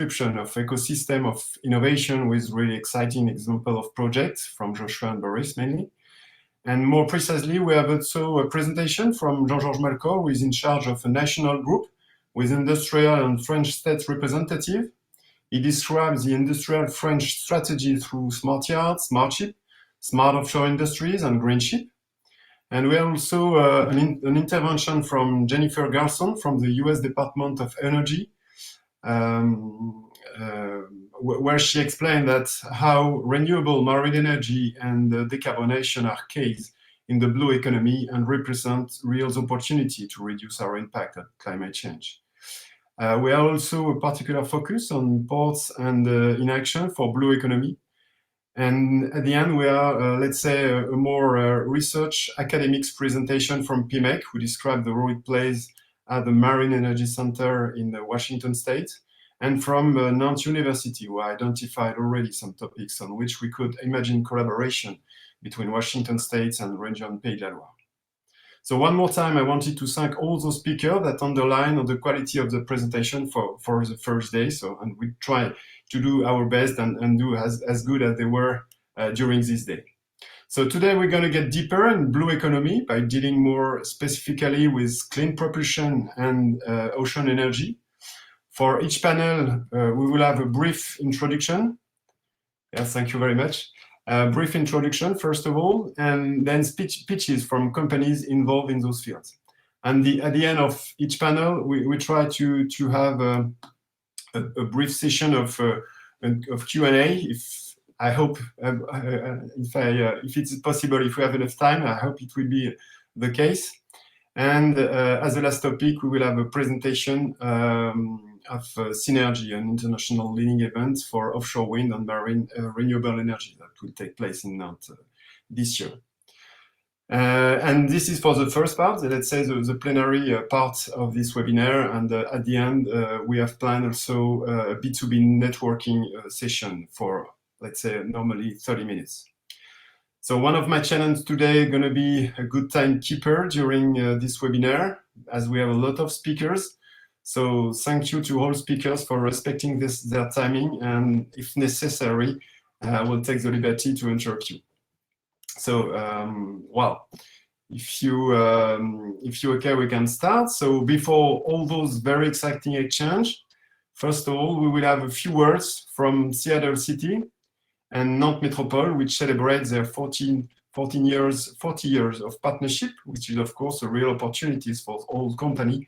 description of ecosystem of innovation with really exciting example of projects from Joshua and Boris mainly. And more precisely, we have also a presentation from Jean-Georges Malcor, who is in charge of a national group with industrial and French state representative. He describes the industrial French strategy through smart yards, smart ship, smart offshore industries, and green ship. And we have also an intervention from Jennifer Garson from the US Department of Energy, where she explained that how renewable marine energy and decarbonation are keys in the blue economy and represent real opportunity to reduce our impact on climate change. We have also a particular focus on ports and in action for blue economy. And at the end, we are, let's say, a more research academics presentation from PIMEC, who described the role it plays at the Marine Energy Center in Washington State, and from Nantes University, who identified already some topics on which we could imagine collaboration between Washington State and Region Pays de la Loire. So one more time, I wanted to thank all those speakers that underline on the quality of the presentation for the first day. So, and we try to do our best and do as good as they were during this day. So today we're going to get deeper in blue economy by dealing more specifically with clean propulsion and ocean energy. For each panel, we will have a brief introduction. Yes, thank you very much. Brief introduction, first of all, and then pitches from companies involved in those fields. And at the end of each panel, we try to have a brief session of Q&A. If I hope, if it's possible, if we have enough time, I hope it will be the case. And as a last topic, we will have a presentation of Synergy, an international leading event for offshore wind and marine renewable energy that will take place in Nantes this year. And this is for the first part, let's say the plenary part of this webinar. And at the end, we have planned also a B2B networking session for, let's say, normally 30 minutes. So one of my challenges today is going to be a good timekeeper during this webinar, as we have a lot of speakers. So thank you to all speakers for respecting their timing, and if necessary, I will take the liberty to interrupt you. So, well, if you okay, we can start. So before all those very exciting exchange, first of all, we will have a few words from Seattle City and Nantes Métropole, which celebrates their 40 years of partnership, which is of course a real opportunities for all company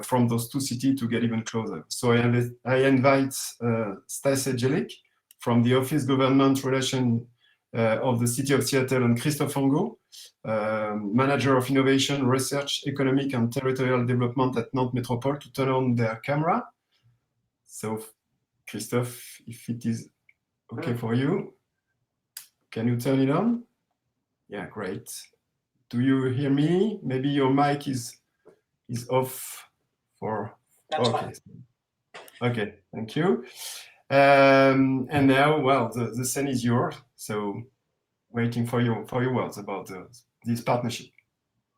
from those two cities to get even closer. So I invite Stacey Jelic from the Office Government Relation of the City of Seattle, and Christophe Angot, Manager of Innovation, Research, Economic and Territorial Development at Nantes Métropole, to turn on their camera. So Christophe, if it is okay for you, can you turn it on? Yeah, great. Do you hear me? Maybe your mic is off for. That's okay. fine. Okay, thank you. And now, well, the scene is yours. So, waiting for your words about this partnership.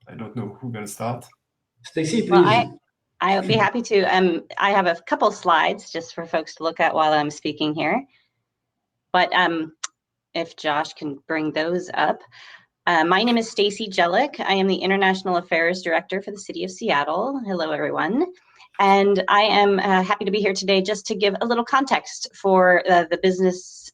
I don't know who's gonna start. Stacey, please. Well, I'll be happy to. I have a couple slides just for folks to look at while I'm speaking here. But if Josh can bring those up. My name is Stacey Jelic. I am the International Affairs Director for the City of Seattle. Hello, everyone. And I am happy to be here today just to give a little context for the business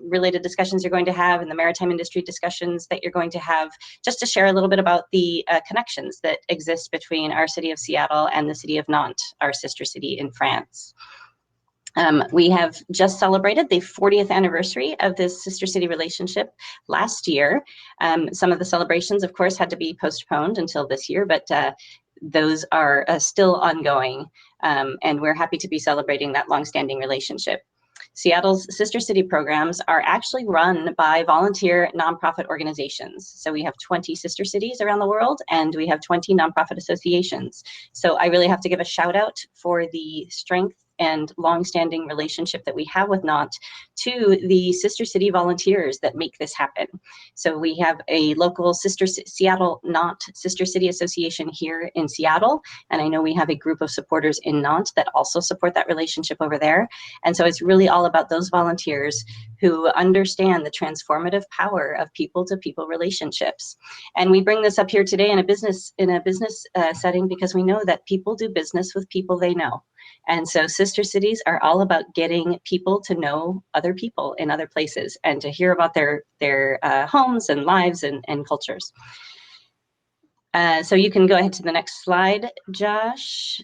related discussions you're going to have and the maritime industry discussions that you're going to have, just to share a little bit about the connections that exist between our City of Seattle and the City of Nantes, our sister city in France. We have just celebrated the 40th anniversary of this sister city relationship last year. Some of the celebrations, of course, had to be postponed until this year, but those are still ongoing, and we're happy to be celebrating that longstanding relationship. Seattle's sister city programs are actually run by volunteer nonprofit organizations. So we have 20 sister cities around the world, and we have 20 nonprofit associations. So I really have to give a shout out for the strength and longstanding relationship that we have with Nantes to the sister city volunteers that make this happen. So we have a local Seattle Nantes Sister City Association here in Seattle, and I know we have a group of supporters in Nantes that also support that relationship over there. And so it's really all about those volunteers who understand the transformative power of people-to-people relationships. And we bring this up here today in a business setting because we know that people do business with people they know. And so sister cities are all about getting people to know other people in other places and to hear about their homes and lives and cultures. So you can go ahead to the next slide, Josh.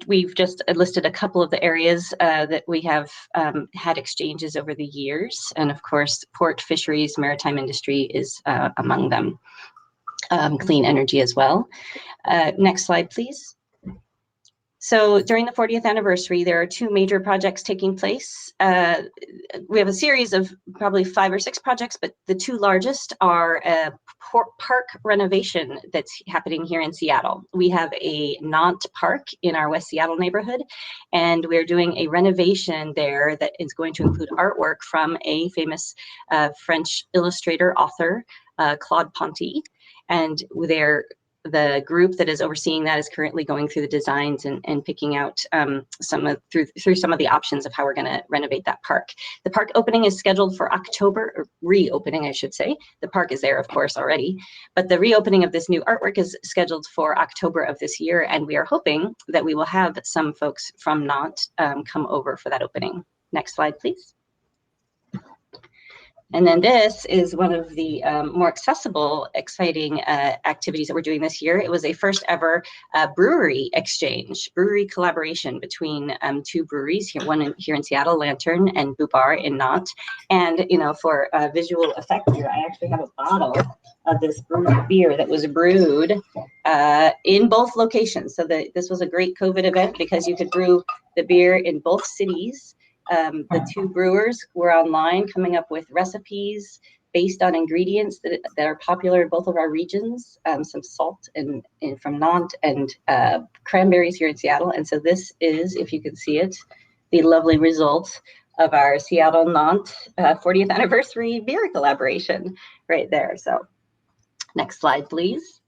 We've just listed a couple of the areas that we have had exchanges over the years. And of course, port, fisheries, maritime industry is among them. Clean energy as well. Next slide, please. So during the 40th anniversary, there are two major projects taking place. We have a series of probably 5 or 6 projects, but the two largest are a park renovation that's happening here in Seattle. We have a Nantes park in our West Seattle neighborhood, and we're doing a renovation there that is going to include artwork from a famous French illustrator, author, Claude Ponty. And the group that is overseeing that is currently going through the designs and picking out through some of the options of how we're going to renovate that park. The park opening is scheduled for October, or reopening, I should say. The park is there, of course, already, but the reopening of this new artwork is scheduled for October of this year, and we are hoping that we will have some folks from Nantes come over for that opening. Next slide, please. And then this is one of the more accessible, exciting activities that we're doing this year. It was a first ever brewery exchange, brewery collaboration between 2 breweries, here, one here in Seattle, Lantern, and Bubar in Nantes. And for visual effect here, I actually have a bottle of this brewed beer that was brewed in both locations. So this was a great COVID event because you could brew the beer in both cities. The 2 brewers were online coming up with recipes based on ingredients that are popular in both of our regions, some salt from Nantes and cranberries here in Seattle. And so this is, if you can see it, the lovely result of our Seattle Nantes 40th anniversary beer collaboration right there. So next slide, please.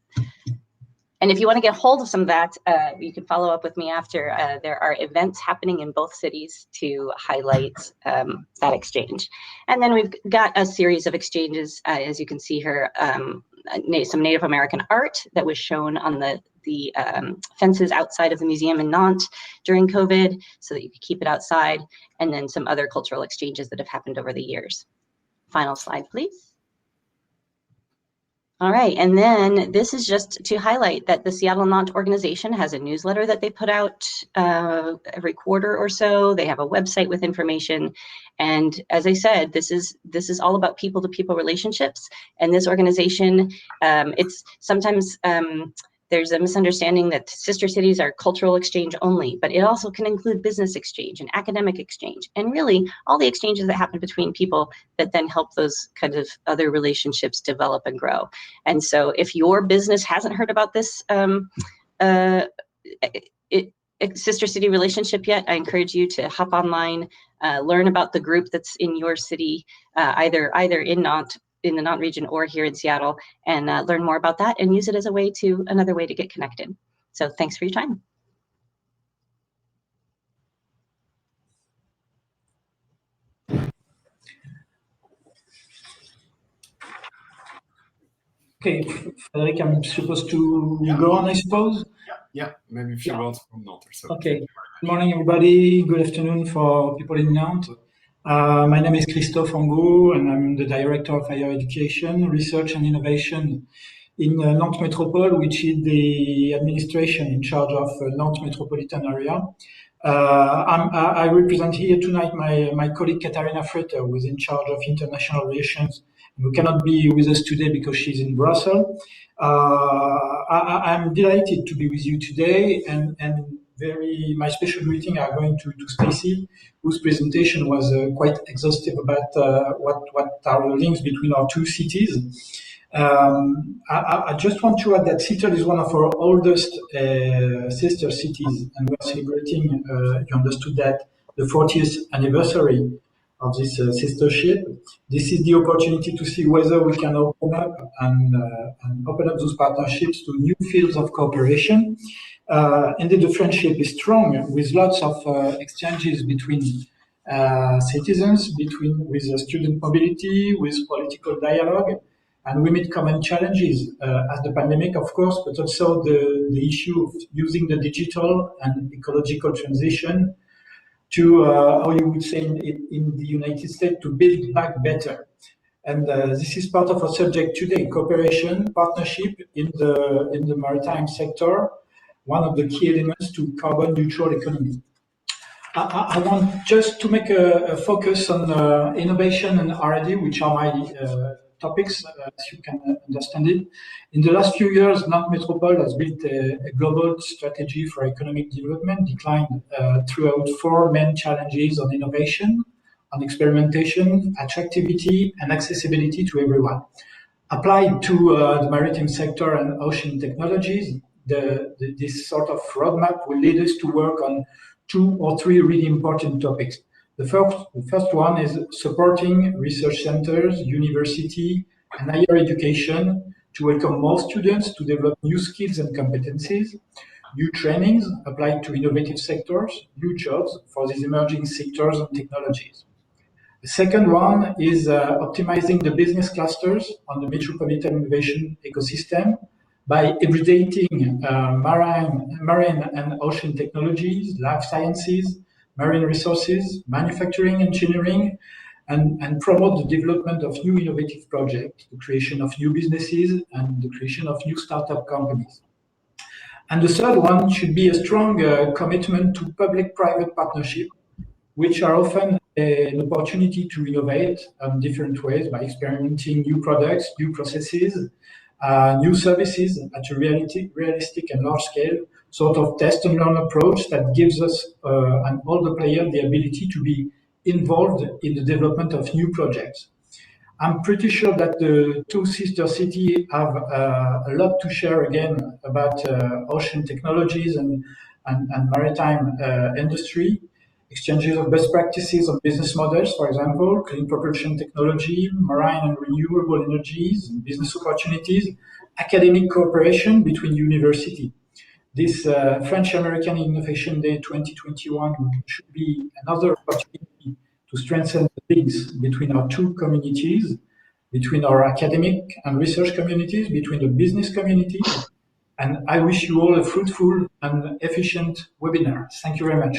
And if you want to get hold of some of that, you can follow up with me after. There are events happening in both cities to highlight that exchange. And then we've got a series of exchanges, as you can see here, some Native American art that was shown on the fences outside of the museum in Nantes during COVID so that you could keep it outside, and then some other cultural exchanges that have happened over the years. Final slide, please. All right, and then this is just to highlight that the Seattle Nantes organization has a newsletter that they put out every quarter or so. They have a website with information, and as I said, this is all about people-to-people relationships. And this organization, it's sometimes there's a misunderstanding that sister cities are cultural exchange only, but it also can include business exchange and academic exchange, and really all the exchanges that happen between people that then help those kind of other relationships develop and grow. And so if your business hasn't heard about this sister city relationship yet, I encourage you to hop online, learn about the group that's in your city, either in Nantes, in the Nantes region, or here in Seattle, and learn more about that and use it as another way to get connected. So thanks for your time. Okay, Frederic, I'm supposed to go on, I suppose? Yeah, maybe a few words from Nantes or so. Okay, good morning, everybody. Good afternoon for people in Nantes. My name is Christophe Angot, and I'm the Director of Higher Education, Research and Innovation in Nantes Métropole, which is the administration in charge of Nantes metropolitan area. I represent here tonight my colleague Katharina Fretter, who is in charge of international relations, who cannot be with us today because she's in Brussels. I'm delighted to be with you today, and my special greeting are going to Stacy, whose presentation was quite exhaustive about what are the links between our 2 cities. I just want to add that Seattle is one of our oldest sister cities, and we're celebrating, you understood that, the 40th anniversary of this sistership. This is the opportunity to see whether we can open up and open up those partnerships to new fields of cooperation. Indeed, the friendship is strong with lots of exchanges between citizens, with student mobility, with political dialogue, and we meet common challenges as the pandemic, of course, but also the issue of using the digital and ecological transition to, how you would say in the United States, to build back better. And this is part of our subject today: cooperation, partnership in the maritime sector, one of the key elements to carbon neutral economy. I want just to make a focus on innovation and R&D, which are my topics, as you can understand it. In the last few years, Nantes Métropole has built a global strategy for economic development, declined throughout 4 main challenges on innovation, on experimentation, attractivity, and accessibility to everyone. Applied to the maritime sector and ocean technologies, this sort of roadmap will lead us to work on 2 or 3 really important topics. The first one is supporting research centers, university, and higher education to welcome more students to develop new skills and competencies, new trainings applied to innovative sectors, new jobs for these emerging sectors and technologies. The second one is optimizing the business clusters on the metropolitan innovation ecosystem by hybridating marine and ocean technologies, life sciences, marine resources, manufacturing, engineering, and promote the development of new innovative projects, the creation of new businesses, and the creation of new startup companies. And the third one should be a strong commitment to public-private partnership, which are often an opportunity to innovate in different ways by experimenting new products, new processes, new services at a realistic and large scale, sort of test and learn approach that gives us and all the players the ability to be involved in the development of new projects. I'm pretty sure that the 2 sister cities have a lot to share again about ocean technologies and maritime industry, exchanges of best practices on business models, for example, clean propulsion technology, marine and renewable energies, business opportunities, academic cooperation between universities. This French-American Innovation Day 2021 should be another opportunity to strengthen the links between our 2 communities, between our academic and research communities, between the business communities. And I wish you all a fruitful and efficient webinar. Thank you very much.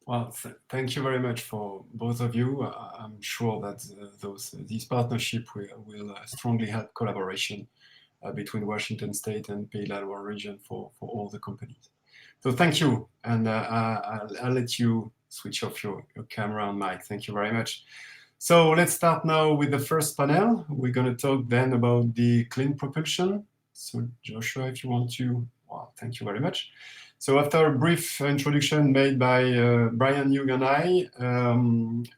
Well, thank you very much for both of you. I'm sure that these partnerships will strongly help collaboration between Washington State and Pays de la Loire region for all the companies. So thank you, and I'll let you switch off your camera and mic. Thank you very much. So let's start now with the first panel. We're going to talk then about the clean propulsion. So Joshua, if you want to, well, thank you very much. So after a brief introduction made by Brian Young and I,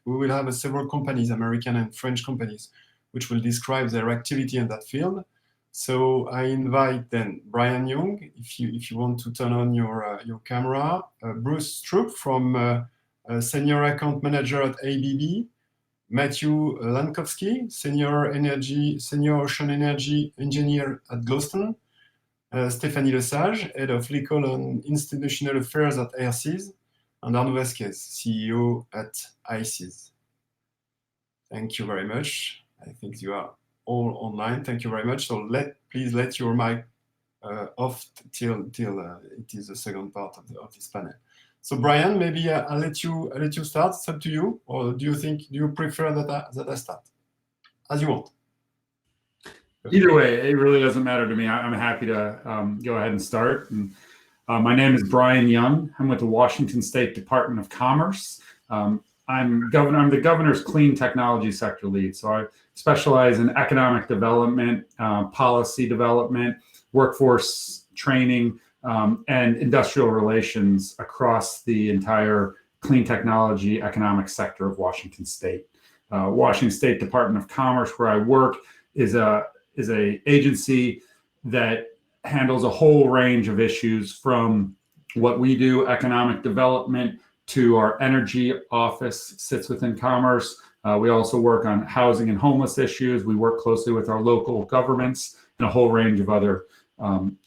we will have several companies, American and French companies, which will describe their activity in that field. So I invite then Brian Young, if you want to turn on your camera, Bruce Stroop from Senior Account Manager at ABB, Matthew Lankowski, Senior Ocean Energy Engineer at Gloucester, Stéphanie Lesage, Head of Legal and Institutional Affairs at Airseas, and Arnaud Vasquez, CEO at ICES. Thank you very much. I think you are all online. Thank you very much. So please let your mic off till it is the second part of this panel. So Brian, maybe I'll let you start. It's up to you. Or do you prefer that I start? As you want. Either way, it really doesn't matter to me. I'm happy to go ahead and start. And, my name is Brian Young. I'm with the Washington State Department of Commerce. I'm the governor's clean technology sector lead. So I specialize in economic development, policy development, workforce training, and industrial relations across the entire clean technology economic sector of Washington State. Washington State Department of Commerce, where I work, is a agency that handles a whole range of issues, from what we do, economic development, to our energy office sits within Commerce. We also work on housing and homeless issues. We work closely with our local governments and a whole range of other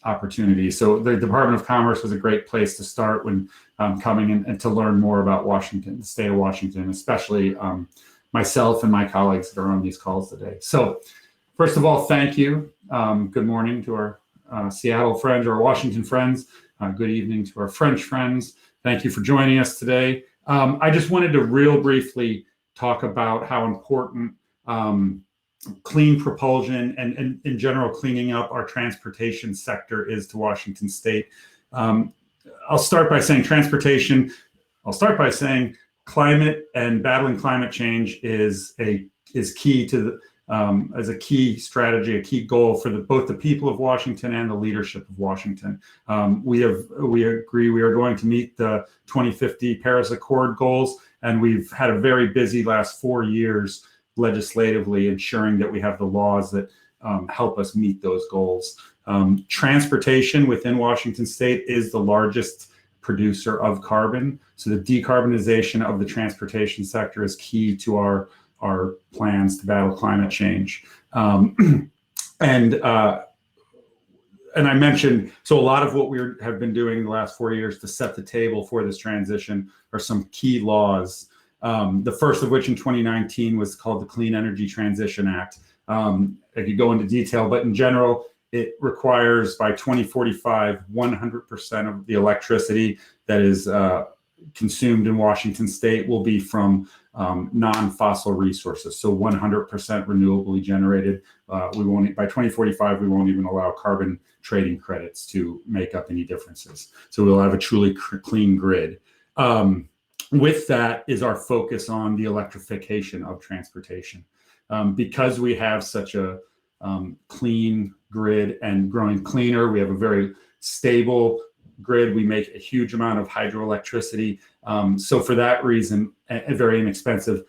opportunities. So the Department of Commerce was a great place to start when coming in and to learn more about Washington, the state of Washington, especially myself and my colleagues that are on these calls today. So first of all, thank you. Good morning to our Seattle friends, our Washington friends. Good evening to our French friends. Thank you for joining us today. I just wanted to real briefly talk about how important clean propulsion and in general cleaning up our transportation sector is to Washington State. I'll start by saying climate and battling climate change is key to the as a key strategy, a key goal for both the people of Washington and the leadership of Washington. We agree we are going to meet the 2050 Paris Accord goals, and we've had a very busy last 4 years legislatively, ensuring that we have the laws that help us meet those goals. Transportation within Washington State is the largest producer of carbon, so the decarbonization of the transportation sector is key to our plans to battle climate change. And I mentioned, so a lot of what we have been doing in the last 4 years to set the table for this transition are some key laws. The first of which in 2019 was called the Clean Energy Transition Act. I could go into detail, but in general, it requires by 2045, 100% of the electricity that is consumed in Washington State will be from non-fossil resources, so 100% renewably generated. By 2045, we won't even allow carbon trading credits to make up any differences. So we'll have a truly clean grid. With that is our focus on the electrification of transportation. Because we have such a clean grid and growing cleaner, we have a very stable grid. We make a huge amount of hydroelectricity. So for that reason, very inexpensive,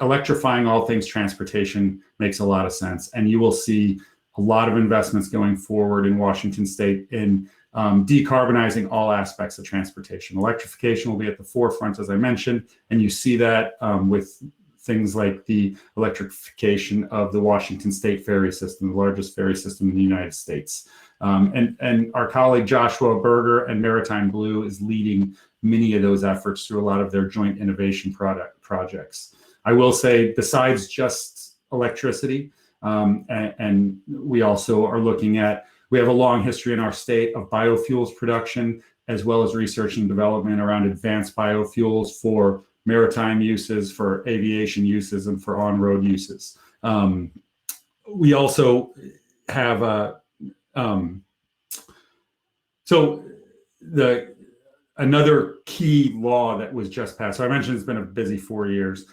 electrifying all things transportation makes a lot of sense. And you will see a lot of investments going forward in Washington State in decarbonizing all aspects of transportation. Electrification will be at the forefront, as I mentioned, and you see that with things like the electrification of the Washington State ferry system, the largest ferry system in the United States. And our colleague Joshua Berger and Maritime Blue is leading many of those efforts through a lot of their joint innovation projects. I will say, besides just electricity, and we also are looking at, we have a long history in our state of biofuels production, as well as research and development around advanced biofuels for maritime uses, for aviation uses, and for on-road uses. We also have another key law that was just passed. So I mentioned it's been a busy 4 years.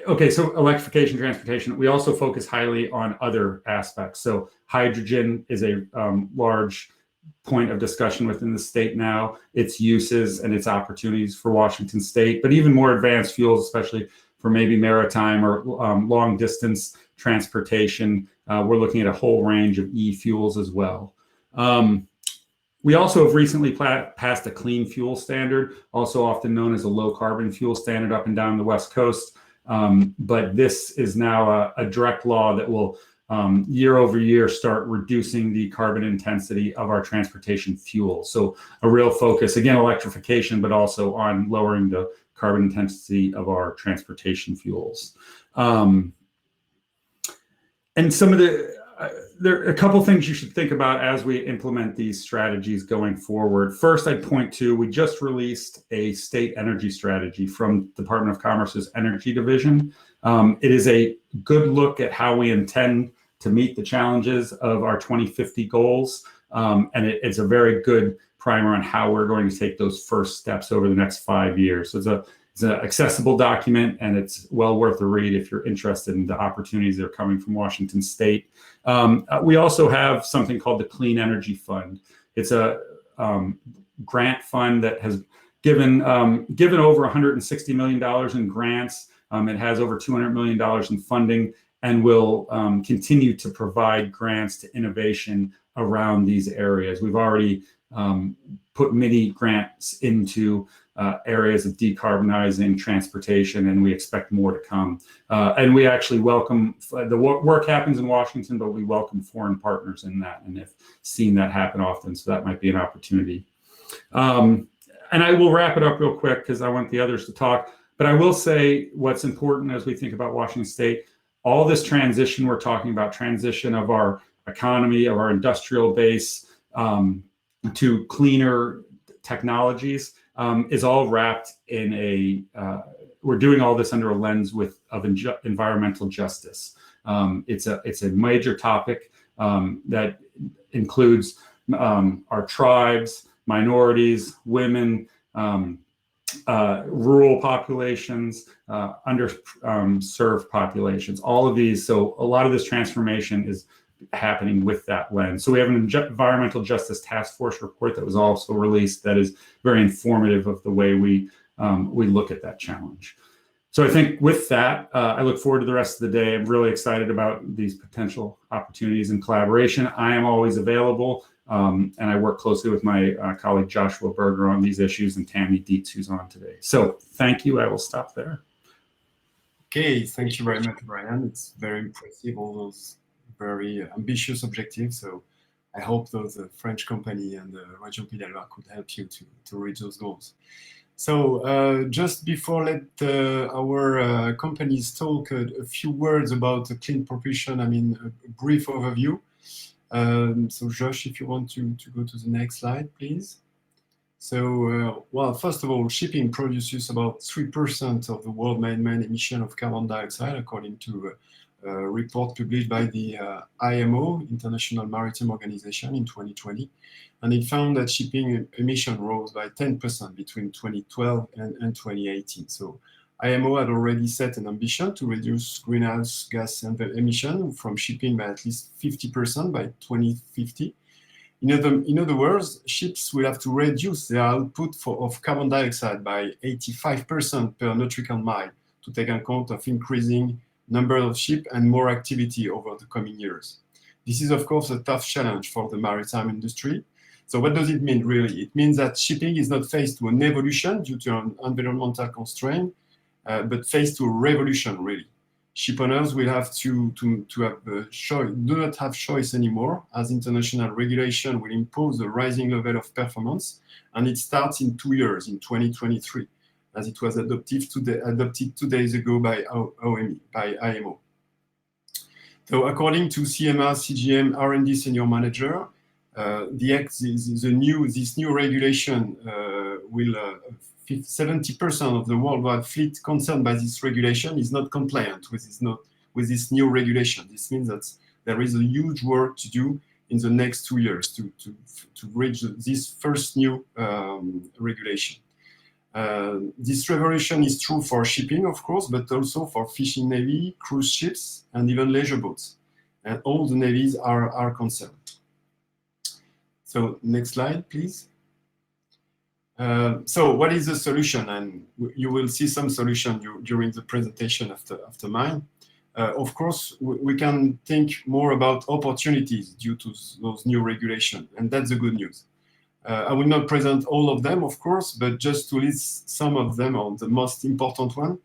Okay, so electrification, transportation. We also focus highly on other aspects. So hydrogen is a large point of discussion within the state now, its uses and its opportunities for Washington State, but even more advanced fuels, especially for maybe maritime or long distance transportation. We're looking at a whole range of e-fuels as well. We also have recently passed a clean fuel standard, also often known as a low carbon fuel standard up and down the West Coast. But this is now a direct law that will year over year start reducing the carbon intensity of our transportation fuel. So a real focus, again, electrification, but also on lowering the carbon intensity of our transportation fuels. And some of there are a couple things you should think about as we implement these strategies going forward. First, I'd point to, we just released a state energy strategy from Department of Commerce's Energy Division. It is a good look at how we intend to meet the challenges of our 2050 goals. And it's a very good primer on how we're going to take those first steps over the next 5 years. So it's an accessible document, and it's well worth a read if you're interested in the opportunities that are coming from Washington State. We also have something called the Clean Energy Fund. It's a grant fund that has given over $160 million in grants It has over $200 million in funding and will continue to provide grants to innovation around these areas. We've already put many grants into areas of decarbonizing transportation, and we expect more to come. And we actually welcome, the work happens in Washington, but we welcome foreign partners in that, and have seen that happen often, so that might be an opportunity. And I will wrap it up real quick because I want the others to talk, but I will say what's important as we think about Washington State, all this transition we're talking about, transition of our economy, of our industrial base to cleaner technologies, is all wrapped in a, we're doing all this under a lens of environmental justice. It's a major topic that includes our tribes, minorities, women, rural populations, underserved populations, all of these. So a lot of this transformation is happening with that lens. So we have an environmental justice task force report that was also released that is very informative of the way we look at that challenge. So I think with that, I look forward to the rest of the day. I'm really excited about these potential opportunities and collaboration. I am always available, and I work closely with my colleague Joshua Berger on these issues, and Tammy Dietz, who's on today. So thank you. I will stop there. Okay, thank you very much, Brian. It's very impressive, all those very ambitious objectives. So I hope those French company and Région Pays d'Alloire could help you to reach those goals. So just before let our companies talk a few words about the clean propulsion, I mean, a brief overview. So Josh, if you want to go to the next slide, please. So, well, first of all, shipping produces about 3% of the world man-made emission of carbon dioxide, according to a report published by the IMO, International Maritime Organization, in 2020. And it found that shipping emission rose by 10% between 2012 and 2018. So IMO had already set an ambition to reduce greenhouse gas emission from shipping by at least 50% by 2050. In other words, ships will have to reduce their output of carbon dioxide by 85% per nautical mile to take account of increasing number of ships and more activity over the coming years. This is, of course, a tough challenge for the maritime industry. So what does it mean, really? It means that shipping is not faced to an evolution due to an environmental constraint, but faced to a revolution, really. Ship owners will have to have a choice, do not have choice anymore, as international regulation will impose a rising level of performance, and it starts in 2 years, in 2023, as it was adopted 2 days ago by IMO. So according to CMA CGM R&D Senior Manager, this new regulation will 70% of the worldwide fleet concerned by this regulation is not compliant with this new regulation. This means that there is a huge work to do in the next 2 years to reach this first new regulation. This revolution is true for shipping, of course, but also for fishing navy, cruise ships, and even leisure boats. And all the navies are concerned. So next slide, please. So what is the solution? And you will see some solution during the presentation after mine. Of course, we can think more about opportunities due to those new regulations, and that's the good news. I will not present all of them, of course, but just to list some of them, on the most important one.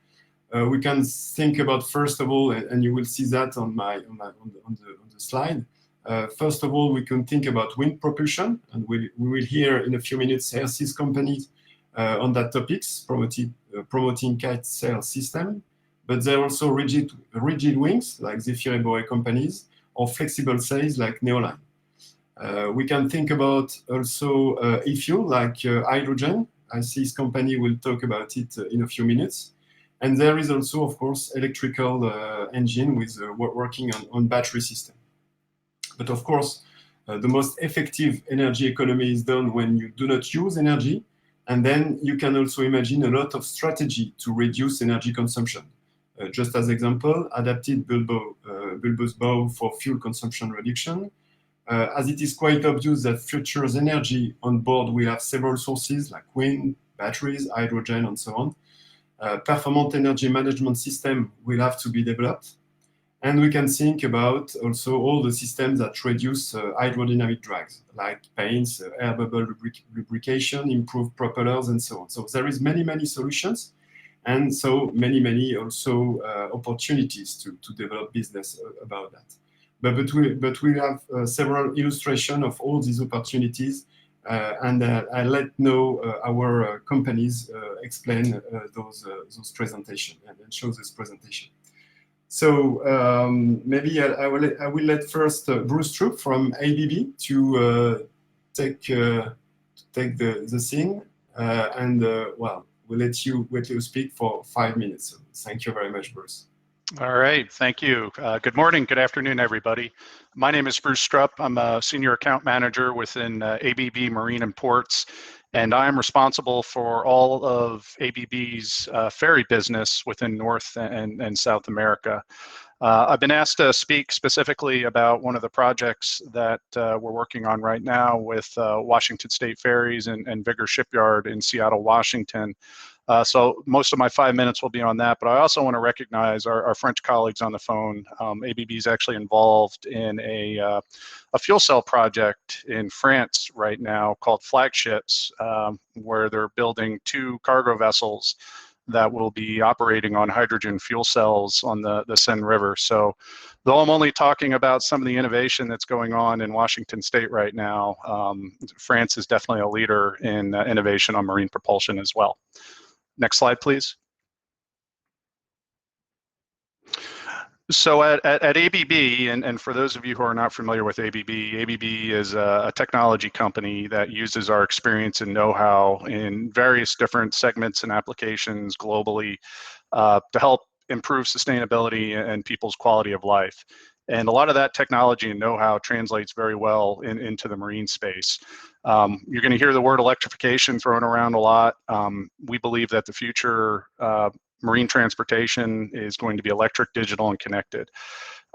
We can think about, first of all, and you will see that on the slide. First of all, we can think about wind propulsion, and we will hear in a few minutes Herces companies on that topics, promoting kite sail system. But there are also rigid wings like Zephyr and Boe companies, or flexible sails like Neoline. We can think about also e-fuel like hydrogen. ICE's company will talk about it in a few minutes. And there is also, of course, electrical engine with working on battery system. But of course, the most effective energy economy is done when you do not use energy. And then you can also imagine a lot of strategy to reduce energy consumption. Just as example, adapted bulbous bow for fuel consumption reduction. As it is quite obvious that future's energy on board will have several sources like wind, batteries, hydrogen, and so on. performant energy management system will have to be developed. And we can think about also all the systems that reduce hydrodynamic drags, like paints, air bubble lubrication, improved propellers, and so on. So there is many solutions, and so many also opportunities to develop business about that. But we have several illustrations of all these opportunities, and I let know our companies explain those presentations and show this presentation. So maybe I will let first Bruce Troop from ABB to take the thing, and well, we'll let you speak for 5 minutes. So thank you very much, Bruce. All right, thank you. Good morning, good afternoon, everybody. My name is Bruce Strupp. I'm a senior account manager within ABB Marine and Ports, and I'm responsible for all of ABB's ferry business within North and South America. I've been asked to speak specifically about one of the projects that we're working on right now with Washington State Ferries and Vigor Shipyard in Seattle, Washington. So most of my 5 minutes will be on that, but I also want to recognize our French colleagues on the phone. ABB is actually involved in a fuel cell project in France right now called Flagships, where they're building 2 cargo vessels that will be operating on hydrogen fuel cells on the Seine River. So though I'm only talking about some of the innovation that's going on in Washington State right now, France is definitely a leader in innovation on marine propulsion as well. Next slide, please. So at ABB, and for those of you who are not familiar with ABB is a technology company that uses our experience and know-how in various different segments and applications globally to help improve sustainability and people's quality of life. And a lot of that technology and know-how translates very well into the marine space. You're going to hear the word electrification thrown around a lot. We believe that the future marine transportation is going to be electric, digital, and connected.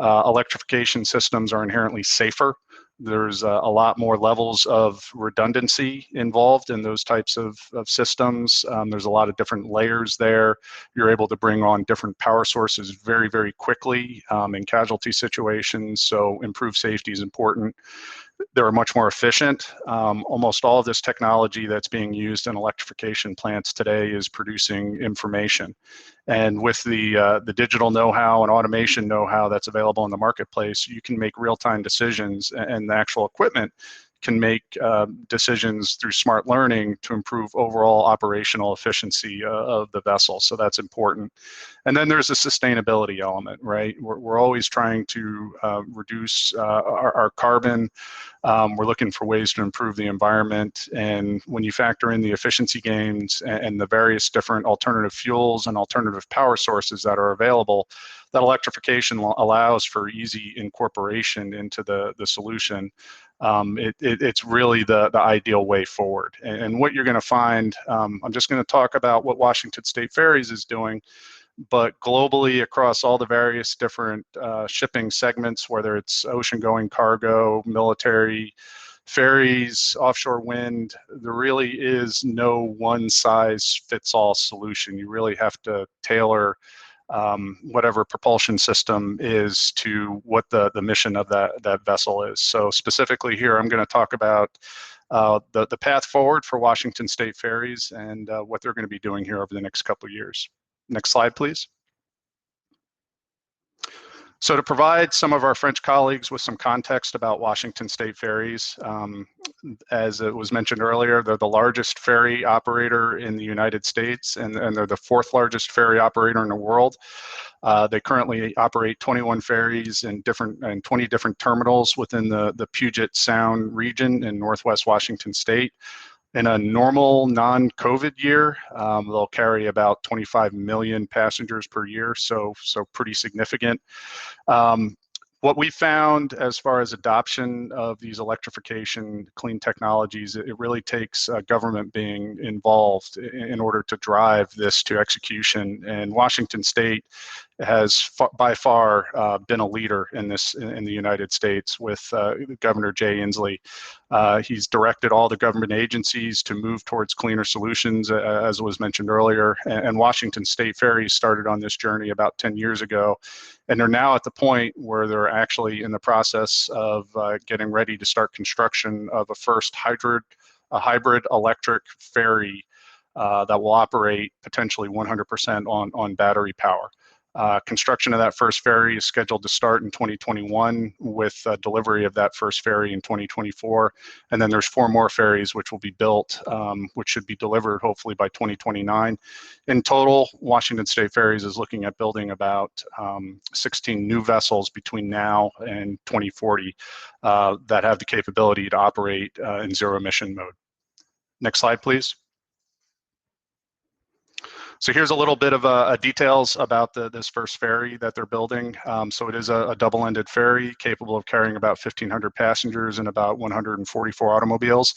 Electrification systems are inherently safer. There's a lot more levels of redundancy involved in those types of systems. There's a lot of different layers there. You're able to bring on different power sources very quickly in casualty situations, so improved safety is important. They're much more efficient. Almost all of this technology that's being used in electrification plants today is producing information. And with the digital know-how and automation know-how that's available in the marketplace, you can make real-time decisions, and the actual equipment can make decisions through smart learning to improve overall operational efficiency of the vessel. So that's important. And then there's a sustainability element, right? We're always trying to reduce our carbon. We're looking for ways to improve the environment. And when you factor in the efficiency gains and the various different alternative fuels and alternative power sources that are available, that electrification allows for easy incorporation into the solution. It's really the ideal way forward. And what you're going to find, I'm just going to talk about what Washington State Ferries is doing, but globally across all the various different shipping segments, whether it's ocean-going cargo, military, ferries, offshore wind, there really is no one-size-fits-all solution. You really have to tailor whatever propulsion system is to what the mission of that vessel is. So specifically here, I'm going to talk about the path forward for Washington State Ferries and what they're going to be doing here over the next couple of years. Next slide, please. So to provide some of our French colleagues with some context about Washington State Ferries, as it was mentioned earlier, they're the largest ferry operator in the United States, and they're the 4th largest ferry operator in the world. They currently operate 21 ferries in 20 different terminals within the Puget Sound region in Northwest Washington State. In a normal non-COVID year, they'll carry about 25 million passengers per year, so pretty significant. What we found as far as adoption of these electrification clean technologies, it really takes government being involved in order to drive this to execution. And Washington State has by far been a leader in this in the United States with Governor Jay Inslee. He's directed all the government agencies to move towards cleaner solutions, as was mentioned earlier. And Washington State Ferries started on this journey about 10 years ago. And they're now at the point where they're actually in the process of getting ready to start construction of a first hybrid electric ferry that will operate potentially 100% on battery power. Construction of that first ferry is scheduled to start in 2021 with delivery of that first ferry in 2024. And then there's 4 more ferries which will be built, which should be delivered hopefully by 2029. In total, Washington State Ferries is looking at building about 16 new vessels between now and 2040 that have the capability to operate in zero emission mode. Next slide, please. So here's a little bit of details about this first ferry that they're building. So it is a double-ended ferry capable of carrying about 1,500 passengers and about 144 automobiles.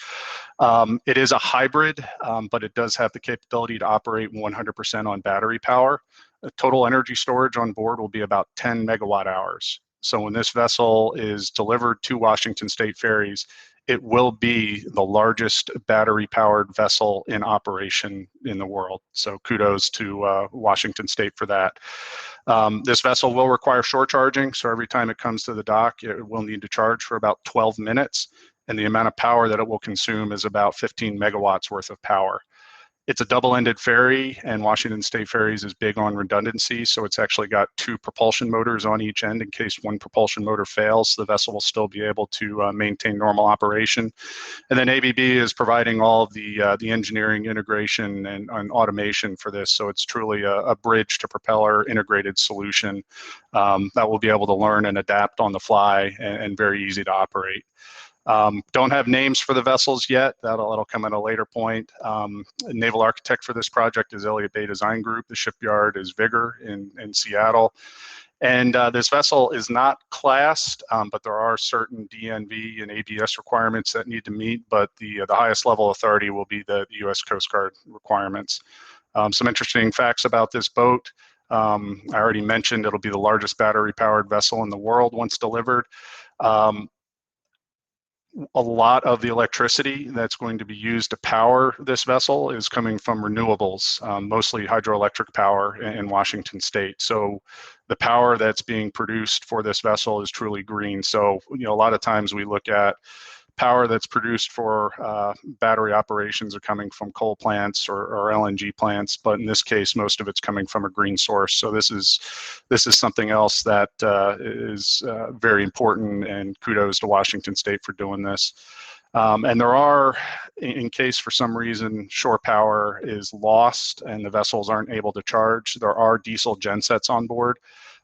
It is a hybrid, but it does have the capability to operate 100% on battery power. The total energy storage on board will be about 10 megawatt hours. So when this vessel is delivered to Washington State Ferries, it will be the largest battery-powered vessel in operation in the world. So kudos to Washington State for that. This vessel will require shore charging, so every time it comes to the dock, it will need to charge for about 12 minutes, and the amount of power that it will consume is about 15 megawatts worth of power. It's a double-ended ferry, and Washington State Ferries is big on redundancy, so it's actually got 2 propulsion motors on each end in case one propulsion motor fails. The vessel will still be able to maintain normal operation. And then ABB is providing all of the engineering, integration, and automation for this, so it's truly a bridge to propeller integrated solution that will be able to learn and adapt on the fly and very easy to operate. Don't have names for the vessels yet. That'll come at a later point. Naval architect for this project is Elliott Bay Design Group. The shipyard is Vigor in Seattle. And this vessel is not classed, but there are certain DNV and ABS requirements that need to meet, but the highest level authority will be the US Coast Guard requirements. Some interesting facts about this boat. I already mentioned it'll be the largest battery-powered vessel in the world once delivered. A lot of the electricity that's going to be used to power this vessel is coming from renewables, mostly hydroelectric power in Washington State. So the power that's being produced for this vessel is truly green. So, a lot of times we look at power that's produced for battery operations are coming from coal plants or LNG plants, but in this case, most of it's coming from a green source. So this is something else that is very important, and kudos to Washington State for doing this. And there are, in case for some reason shore power is lost and the vessels aren't able to charge, there are diesel gensets on board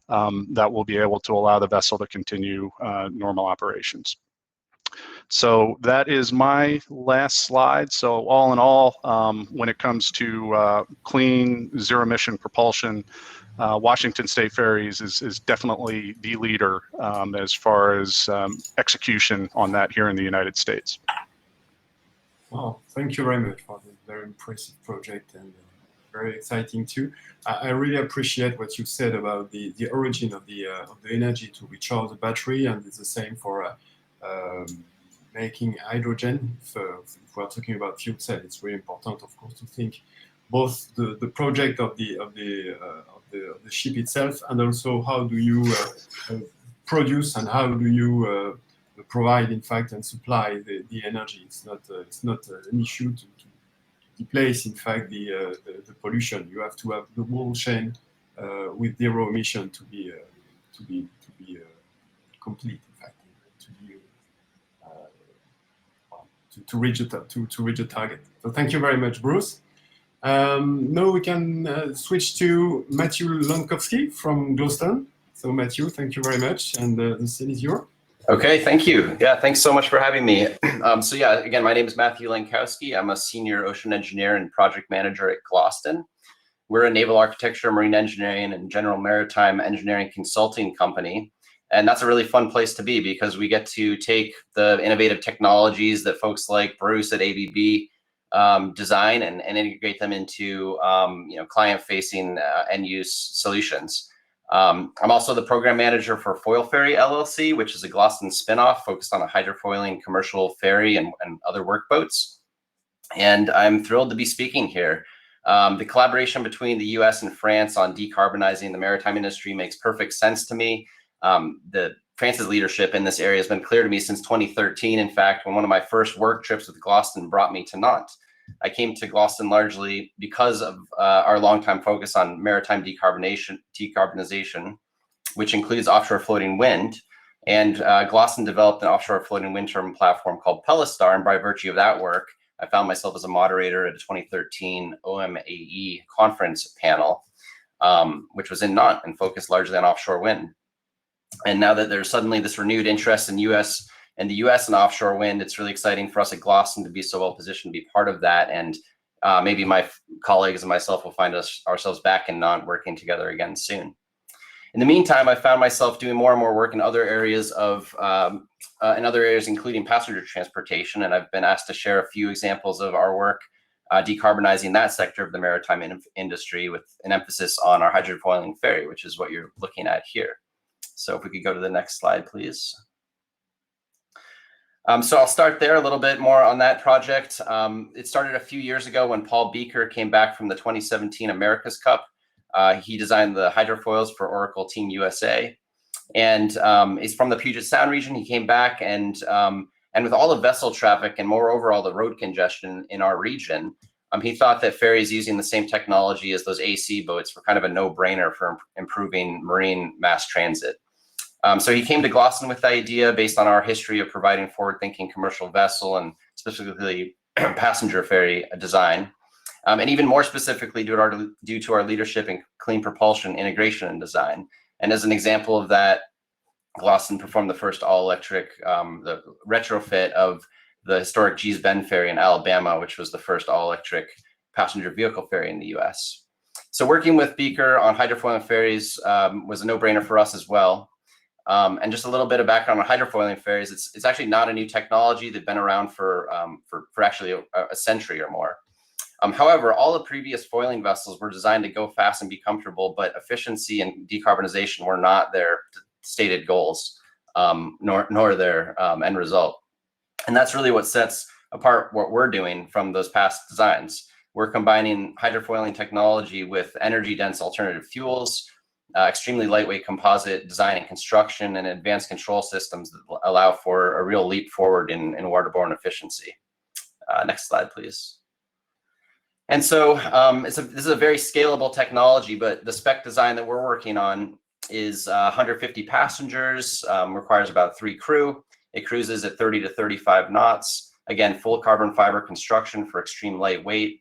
that will be able to allow the vessel to continue normal operations. So that is my last slide. So all in all, when it comes to clean zero-emission propulsion, Washington State Ferries is definitely the leader as far as execution on that here in the United States. Well, thank you very much for this very impressive project and very exciting too. I really appreciate what you said about the origin of the energy to recharge the battery, and it's the same for making hydrogen. If we're talking about fuel cell, it's really important, of course, to think both the project of the ship itself, and also how do you produce and how do you provide, in fact, and supply the energy. It's not an issue to replace, in fact, the pollution. You have to have the whole chain with zero emission to be complete, in fact, to reach a target. So thank you very much, Bruce. Now we can switch to Matthew Lankowski from Glowstone. So Matthew, thank you very much, and the scene is yours. Okay, thank you. Yeah, thanks so much for having me. So yeah, again, my name is Matthew Lankowski. I'm a senior ocean engineer and project manager at Glowstone. We're a naval architecture, marine engineering, and general maritime engineering consulting company. And that's a really fun place to be because we get to take the innovative technologies that folks like Bruce at ABB design and integrate them into client-facing end-use solutions. I'm also the program manager for Foil Ferry LLC, which is a Gloucester spinoff focused on a hydrofoiling commercial ferry and other workboats. And I'm thrilled to be speaking here. The collaboration between the US and France on decarbonizing the maritime industry makes perfect sense to me. France's leadership in this area has been clear to me since 2013. In fact, when one of my first work trips with Gloucester brought me to Nantes. I came to Gloucester largely because of our longtime focus on maritime decarbonization, which includes offshore floating wind. And Gloucester developed an offshore floating wind turbine platform called Pellistar, and by virtue of that work, I found myself as a moderator at a 2013 OMAE conference panel, which was in Nantes and focused largely on offshore wind. And now that there's suddenly this renewed interest in the US and offshore wind, it's really exciting for us at Gloucester to be so well positioned to be part of that. And maybe my colleagues and myself will find ourselves back in Nantes working together again soon. In the meantime, I found myself doing more and more work in other areas including passenger transportation, and I've been asked to share a few examples of our work decarbonizing that sector of the maritime industry with an emphasis on our hydrofoiling ferry, which is what you're looking at here. So if we could go to the next slide, please. So I'll start there a little bit more on that project. It started a few years ago when Paul Beaker came back from the 2017 America's Cup. He designed the hydrofoils for Oracle Team USA, and he's from the Puget Sound region. He came back, and with all the vessel traffic and moreover all the road congestion in our region, he thought that ferries using the same technology as those AC boats were kind of a no-brainer for improving marine mass transit. So he came to Gloucester with the idea based on our history of providing forward-thinking commercial vessel and specifically passenger ferry design. And even more specifically due to our leadership in clean propulsion integration and design. And as an example of that, Gloucester performed the first all-electric the retrofit of the historic Gee's Bend ferry in Alabama, which was the first all-electric passenger vehicle ferry in the US. So working with Beaker on hydrofoiling ferries was a no-brainer for us as well. And just a little bit of background on hydrofoiling ferries, it's actually not a new technology. They've been around for actually a century or more. However, all the previous foiling vessels were designed to go fast and be comfortable, but efficiency and decarbonization were not their stated goals, nor their end result. And that's really what sets apart what we're doing from those past designs. We're combining hydrofoiling technology with energy-dense alternative fuels, extremely lightweight composite design and construction, and advanced control systems that allow for a real leap forward in waterborne efficiency. Next slide, please. And so this is a very scalable technology, but the spec design that we're working on is 150 passengers, requires about 3 crew. It cruises at 30 to 35 knots. Again, full carbon fiber construction for extreme lightweight.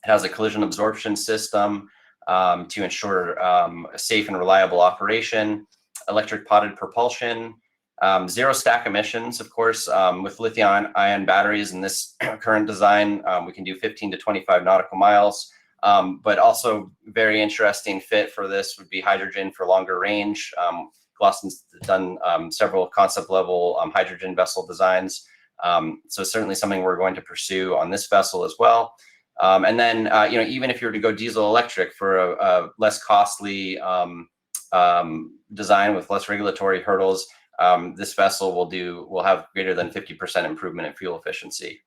It has a collision absorption system to ensure a safe and reliable operation, electric potted propulsion, zero stack emissions, of course, with lithium-ion batteries in this current design. We can do 15 to 25 nautical miles, but also very interesting fit for this would be hydrogen for longer range. Gloucester's done several concept level hydrogen vessel designs. So certainly something we're going to pursue on this vessel as well. And then, even if you were to go diesel electric for a less costly design with less regulatory hurdles, this vessel will have greater than 50% improvement in fuel efficiency.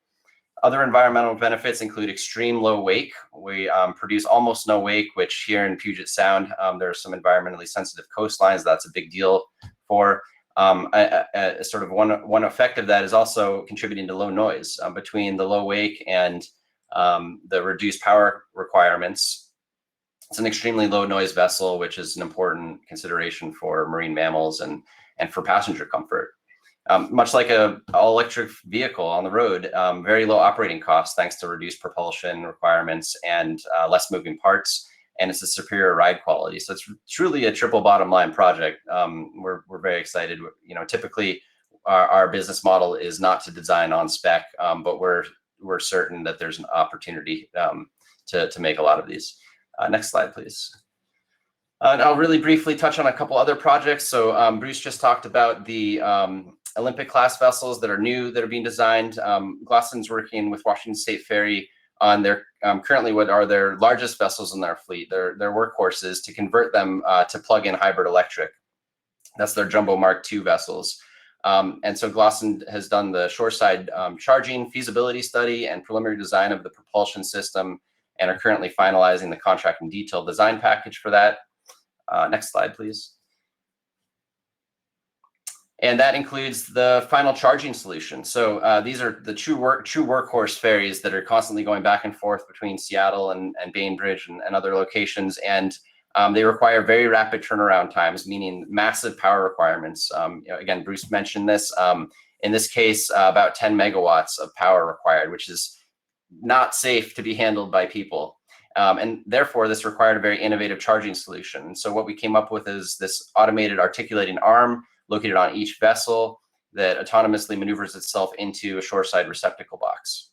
Other environmental benefits include extreme low wake. We produce almost no wake, which here in Puget Sound, there are some environmentally sensitive coastlines. That's a big deal for. Sort of one effect of that is also contributing to low noise. Between the low wake and the reduced power requirements, it's an extremely low noise vessel, which is an important consideration for marine mammals and for passenger comfort. Much like an all-electric vehicle on the road, very low operating costs thanks to reduced propulsion requirements and less moving parts, and it's a superior ride quality. So it's truly a triple bottom line project. We're very excited. Typically our business model is not to design on spec, but we're certain that there's an opportunity to make a lot of these. Next slide, please. And I'll really briefly touch on a couple other projects. So Bruce just talked about the Olympic class vessels that are being designed. Gloucester's working with Washington State Ferry on their currently what are their largest vessels in their fleet, their workhorses, to convert them to plug-in hybrid electric. That's their Jumbo Mark II vessels. And so Gloston has done the shoreside charging feasibility study and preliminary design of the propulsion system, and are currently finalizing the contract and detailed design package for that. Next slide, please. And that includes the final charging solution. So these are the true workhorse ferries that are constantly going back and forth between Seattle and Bainbridge and other locations. And they require very rapid turnaround times, meaning massive power requirements. Again, Bruce mentioned this. In this case, about 10 megawatts of power required, which is not safe to be handled by people. And therefore, this required a very innovative charging solution. So what we came up with is this automated articulating arm located on each vessel that autonomously maneuvers itself into a shoreside receptacle box.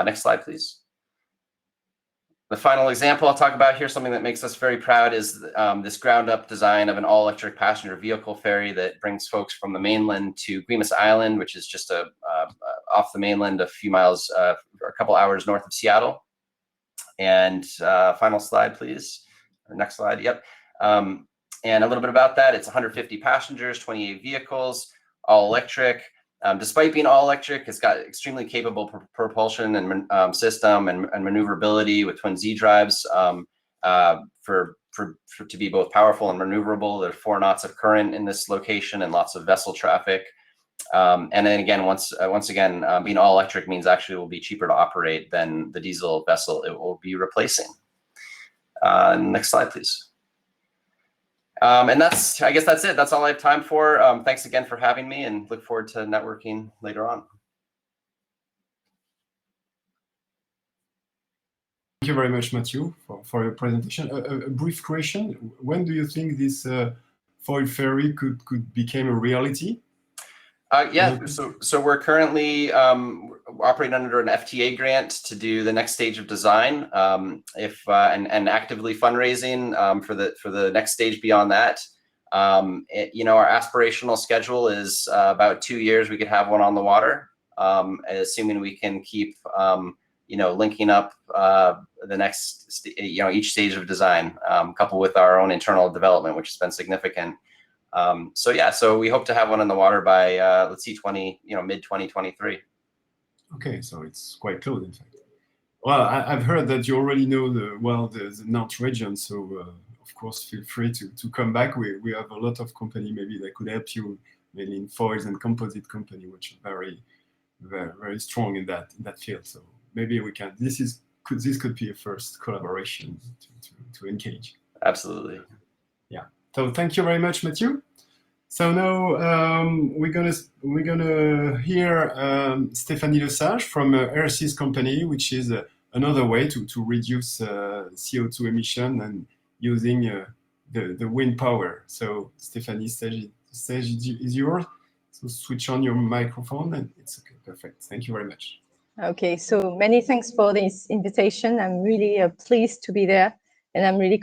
Next slide, please. The final example I'll talk about here, something that makes us very proud, is this ground-up design of an all-electric passenger vehicle ferry that brings folks from the mainland to Guimas Island, which is just off the mainland, a few miles, a couple hours north of Seattle. And final slide, please. Or next slide. Yep. And a little bit about that. It's 150 passengers, 28 vehicles, all electric. Despite being all electric, it's got extremely capable propulsion and system and maneuverability with twin Z drives for to be both powerful and maneuverable. There's 4 knots of current in this location and lots of vessel traffic. And then again, once again, being all electric means actually it will be cheaper to operate than the diesel vessel it will be replacing. Next slide, please. And I guess that's it. That's all I have time for. Thanks again for having me, and look forward to networking later on. Thank you very much, Matthew, for your presentation. A brief question. When do you think this foil ferry could become a reality? Yeah, so we're currently operating under an FTA grant to do the next stage of design, and actively fundraising for the next stage beyond that. Our aspirational schedule is about 2 years. We could have one on the water, assuming we can keep linking up the next each stage of design, coupled with our own internal development, which has been significant. So we hope to have one in the water by let's see, mid 2023. Okay, so it's quite close, in fact. Well, I've heard that you already know the Nantes region, so of course feel free to come back. We have a lot of company maybe that could help you, mainly in foils and composite company, which are very, very, very strong in that field. So maybe we can. This could be a first collaboration to engage. Absolutely. Yeah. So thank you very much, Matthew. So now we're gonna hear Stéphanie Lesage from Airseas company, which is another way to reduce CO2 emission and using the wind power. So Stéphanie, stage is yours. So switch on your microphone, and it's okay. Perfect. Thank you very much. Okay. So many thanks for this invitation. I'm really pleased to be there, and I'm really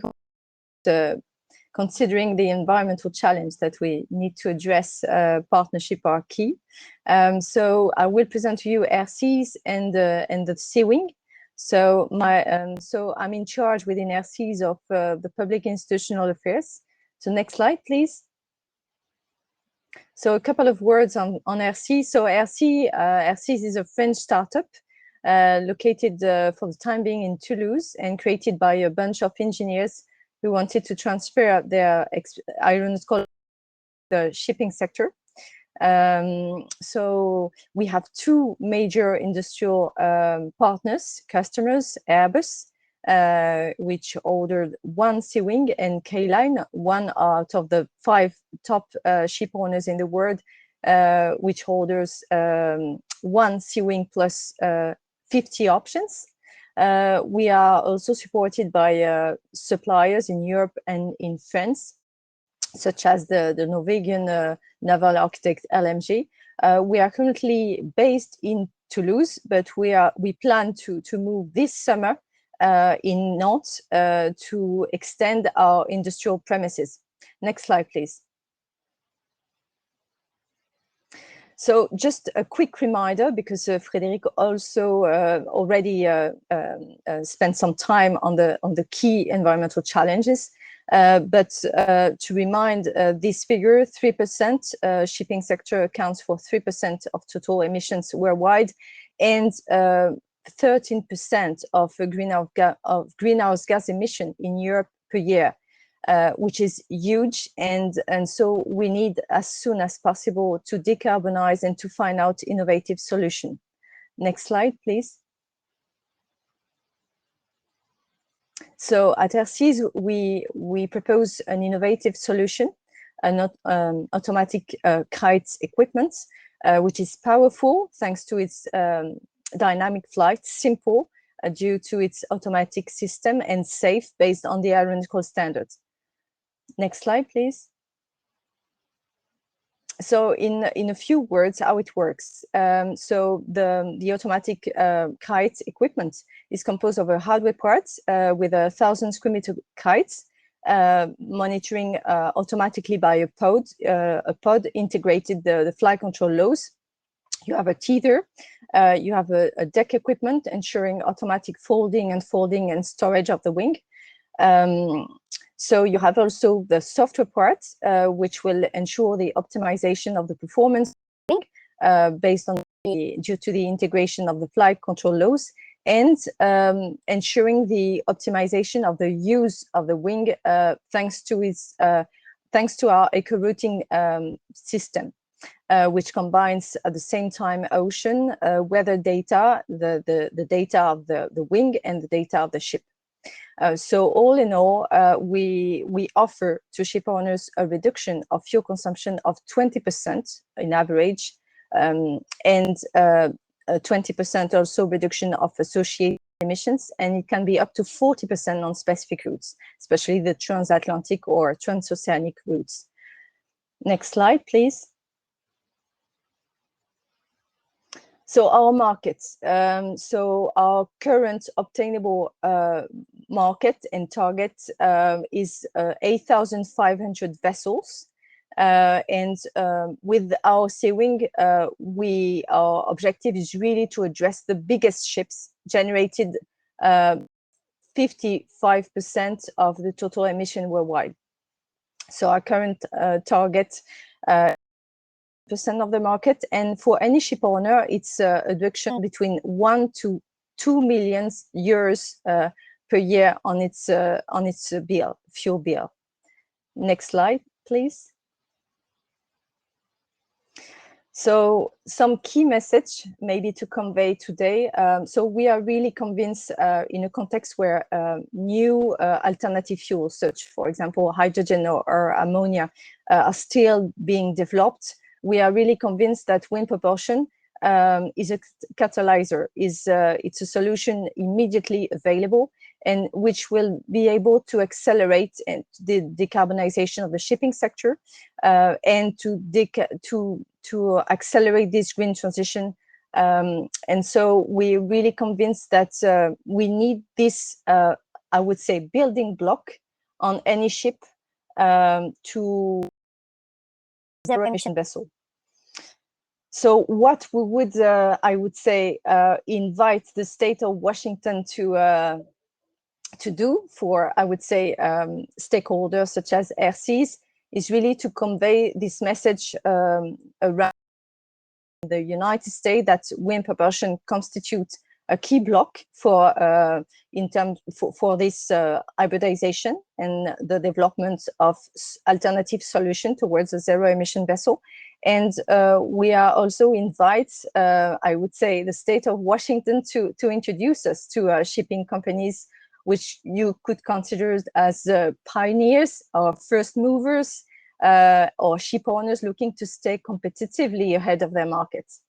considering the environmental challenge that we need to address. Partnership are key. So I will present to you Airseas and the Seawing. So I'm in charge within Airseas of the public institutional affairs. So next slide, please. So a couple of words on Airseas. So Airseas is a French startup located for the time being in Toulouse, and created by a bunch of engineers who wanted to transfer their experience to the shipping sector. So we have 2 major industrial partners, customers, Airbus, which ordered 1 Seawing, and K-Line, 1 out of the 5 top ship owners in the world, which orders 1 Seawing plus 50 options. We are also supported by suppliers in Europe and in France, such as the Norwegian naval architect LMG. We are currently based in Toulouse, but we plan to move this summer in Nantes to extend our industrial premises. Next slide, please. So just a quick reminder, because Frédéric also already spent some time on the key environmental challenges. But to remind this figure, 3% shipping sector accounts for 3% of total emissions worldwide, and 13% of greenhouse gas emission in Europe per year. Which is huge, and so we need as soon as possible to decarbonize and to find out innovative solution. Next slide, please. So at Airseas, we propose an innovative solution, an automatic kite equipment, which is powerful thanks to its dynamic flight, simple due to its automatic system, and safe based on the aeronautical standards. Next slide, please. So in a few words, how it works. So the automatic kite equipment is composed of a hardware parts with 1,000 square meter kites, monitoring automatically by a pod integrated the flight control laws. You have a tether, you have a deck equipment ensuring automatic folding and storage of the wing. So you have also the software part, which will ensure the optimization of the performance based on due to the integration of the flight control laws, and ensuring the optimization of the use of the wing thanks to our eco-routing system, which combines at the same time ocean weather data, the data of the wing, and the data of the ship. So all in all, we offer to ship owners a reduction of fuel consumption of 20% in average, and 20% also reduction of associated emissions, and it can be up to 40% on specific routes, especially the transatlantic or transoceanic routes. Next slide, please. So our markets, so our current obtainable market and target is 8,500 vessels. And with our Seawing, our objective is really to address the biggest ships, generated 55% of the total emission worldwide. So our current target of the market, and for any ship owner, it's a reduction between 1 to 2 million euros per year on its fuel bill. Next slide, please. So some key message maybe to convey today. So we are really convinced in a context where new alternative fuels, such for example hydrogen or ammonia, are still being developed. We are really convinced that wind propulsion is a catalyzer, it's a solution immediately available, and which will be able to accelerate the decarbonization of the shipping sector, and to accelerate this green transition. And so we're really convinced that we need this, I would say, building block on any ship to zero emission vessel. So what we would, I would say, invite the state of Washington to do for, I would say, stakeholders such as Airseas, is really to convey this message around the United States that wind propulsion constitutes a key block for this hybridization and the development of alternative solution towards a zero emission vessel. And we are also invite, I would say, the state of Washington to introduce us to shipping companies which you could consider as pioneers or first movers, or ship owners looking to stay competitively ahead of their markets.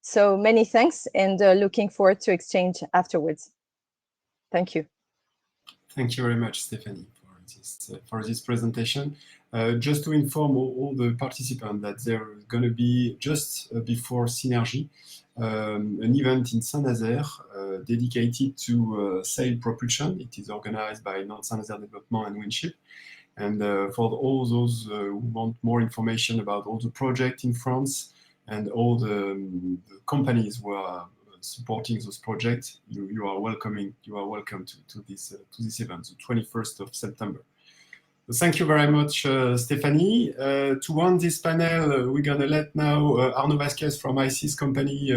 So many thanks, and looking forward to exchange afterwards. Thank you. Thank you very much, Stephanie, for this presentation. Just to inform all the participants that there's going to be, just before Synergy, an event in Saint-Nazaire dedicated to sail propulsion. It is organized by Nantes-Saint-Nazaire Development and Windship. And for all those who want more information about all the projects in France, and all the companies who are supporting those projects, you are welcome to this event, the 21st of September. Thank you very much, Stephanie. To end this panel, we're going to let now Arnaud Vasquez from IC's company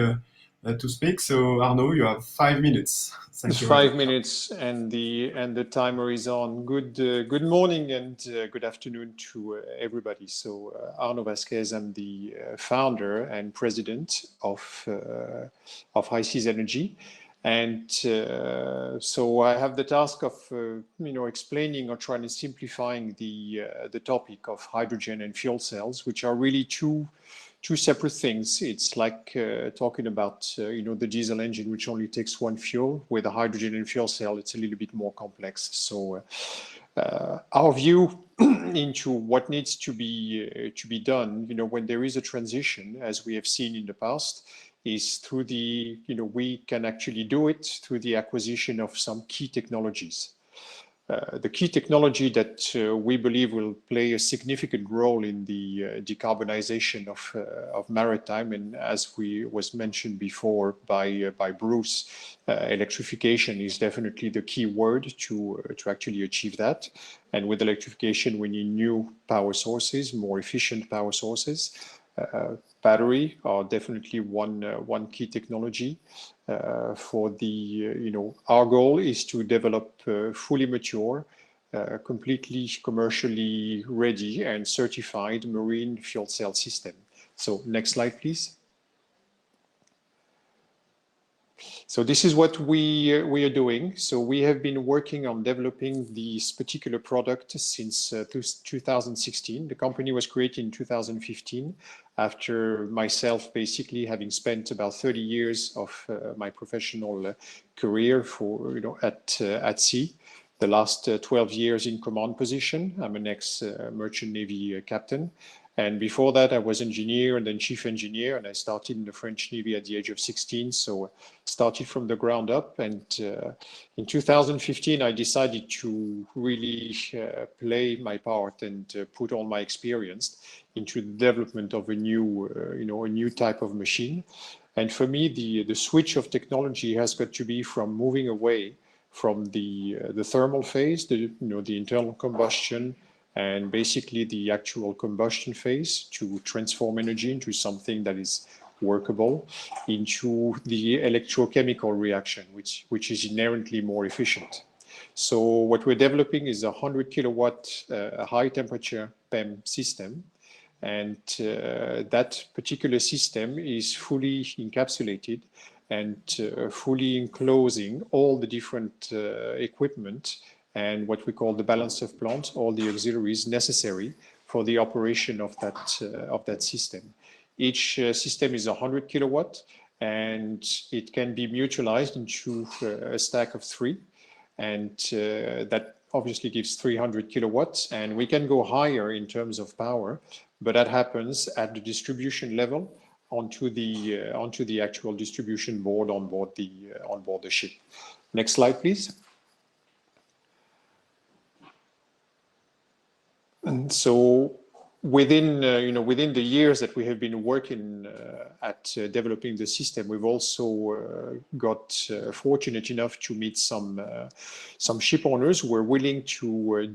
to speak. So Arnaud, you have 5 minutes. Thank you. 5 minutes, and the timer is on. Good morning and good afternoon to everybody. So Arnaud Vasquez, I'm the founder and president of HiSeas Energy. And so I have the task of, explaining or trying to simplifying the topic of hydrogen and fuel cells, which are really two separate things. It's like talking about, the diesel engine, which only takes one fuel. With a hydrogen and fuel cell, it's a little bit more complex. So our view into what needs to be done, when there is a transition, as we have seen in the past, is through we can actually do it through the acquisition of some key technologies. The key technology that we believe will play a significant role in the decarbonization of maritime, and as was mentioned before by Bruce, electrification is definitely the key word to actually achieve that. And with electrification, we need new power sources, more efficient power sources. Battery are definitely one key technology. For our goal is to develop fully mature, completely commercially ready and certified marine fuel cell system. So next slide, please. So this is what we are doing. So we have been working on developing this particular product since 2016. The company was created in 2015 after myself basically having spent about 30 years of my professional career at sea. The last 12 years in command position. I'm an ex-merchant Navy captain. And before that, I was engineer and then chief engineer, and I started in the French Navy at the age of 16. So started from the ground up. And in 2015, I decided to really play my part and put all my experience into the development of a new type of machine. And for me, the switch of technology has got to be from moving away from the thermal phase, the internal combustion, and basically the actual combustion phase, to transform energy into something that is workable, into the electrochemical reaction, which is inherently more efficient. So what we're developing is a 100 kilowatt high temperature PEM system. And that particular system is fully encapsulated and fully enclosing all the different equipment and what we call the balance of plant, all the auxiliaries necessary for the operation of that system. Each system is 100 kilowatt, and it can be mutualized into a stack of 3, and that obviously gives 300 kilowatts, and we can go higher in terms of power, but that happens at the distribution level onto the actual distribution board on board the ship. Next slide, please. And so within the years that we have been working at developing the system, we've also got fortunate enough to meet some ship owners who were willing to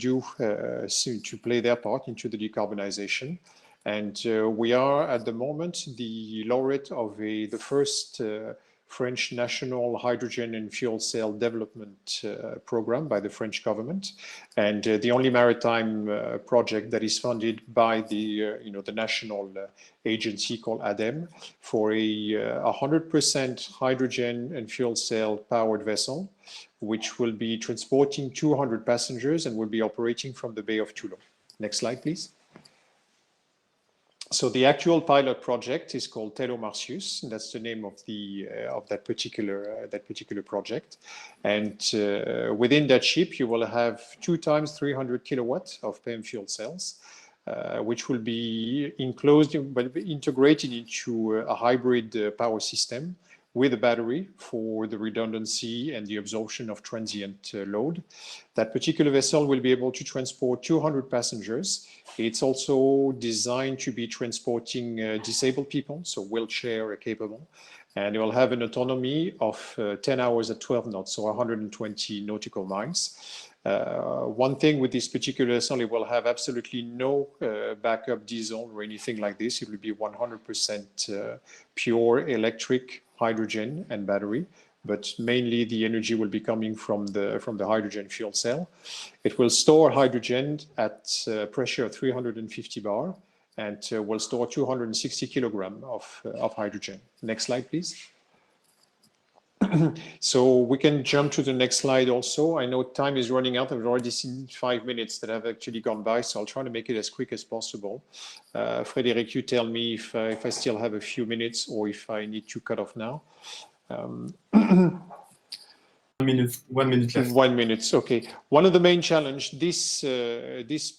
play their part into the decarbonization. And we are at the moment the laureate of the first French national hydrogen and fuel cell development program by the French government, and the only maritime project that is funded by the national agency called ADEME for a 100% hydrogen and fuel cell powered vessel, which will be transporting 200 passengers and will be operating from the Bay of Toulon. Next slide, please. So the actual pilot project is called Tello Marcius, and that's the name of that particular project. And within that ship, you will have 2 times 300 kilowatts of PEM fuel cells, which will be enclosed but integrated into a hybrid power system with a battery for the redundancy and the absorption of transient load. That particular vessel will be able to transport 200 passengers. It's also designed to be transporting disabled people, so wheelchair capable. And it will have an autonomy of 10 hours at 12 knots, so 120 nautical miles. One thing with this particular vessel, it will have absolutely no backup diesel or anything like this. It will be 100% pure electric, hydrogen and battery, but mainly the energy will be coming from the hydrogen fuel cell. It will store hydrogen at pressure of 350 bar and will store 260 kilogram of hydrogen. Next slide, please. So we can jump to the next slide also. I know time is running out. I've already seen 5 minutes that have actually gone by, so I'll try to make it as quick as possible. Frédéric, you tell me if I still have a few minutes or if I need to cut off now. 1 minute left. 1 minute, okay. One of the main challenge, this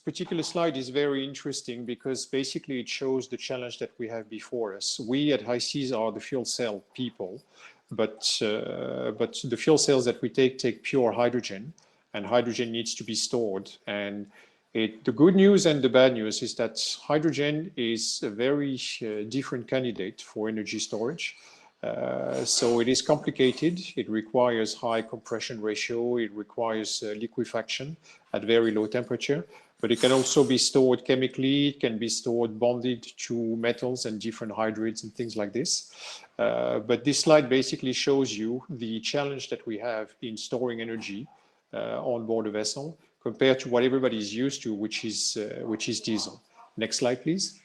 particular slide is very interesting because basically it shows the challenge that we have before us. We at HySeas are the fuel cell people, but the fuel cells that we take pure hydrogen, and hydrogen needs to be stored. And the good news and the bad news is that hydrogen is a very different candidate for energy storage. So it is complicated. It requires high compression ratio. It requires liquefaction at very low temperature, but it can also be stored chemically. It can be stored bonded to metals and different hydrates and things like this. But this slide basically shows you the challenge that we have in storing energy on board a vessel compared to what everybody is used to, which is diesel. Next slide, please.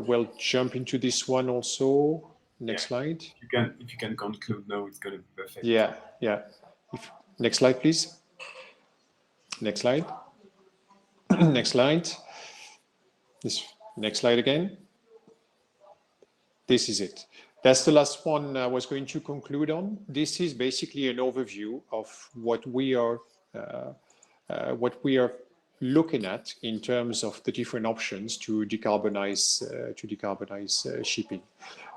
We'll jump into this one also. Next slide. If you can conclude now, it's going to be perfect. Yeah. Next slide, please. Next slide. Next slide. Next slide again. This is it. That's the last one I was going to conclude on. This is basically an overview of what we are looking at in terms of the different options to decarbonize shipping.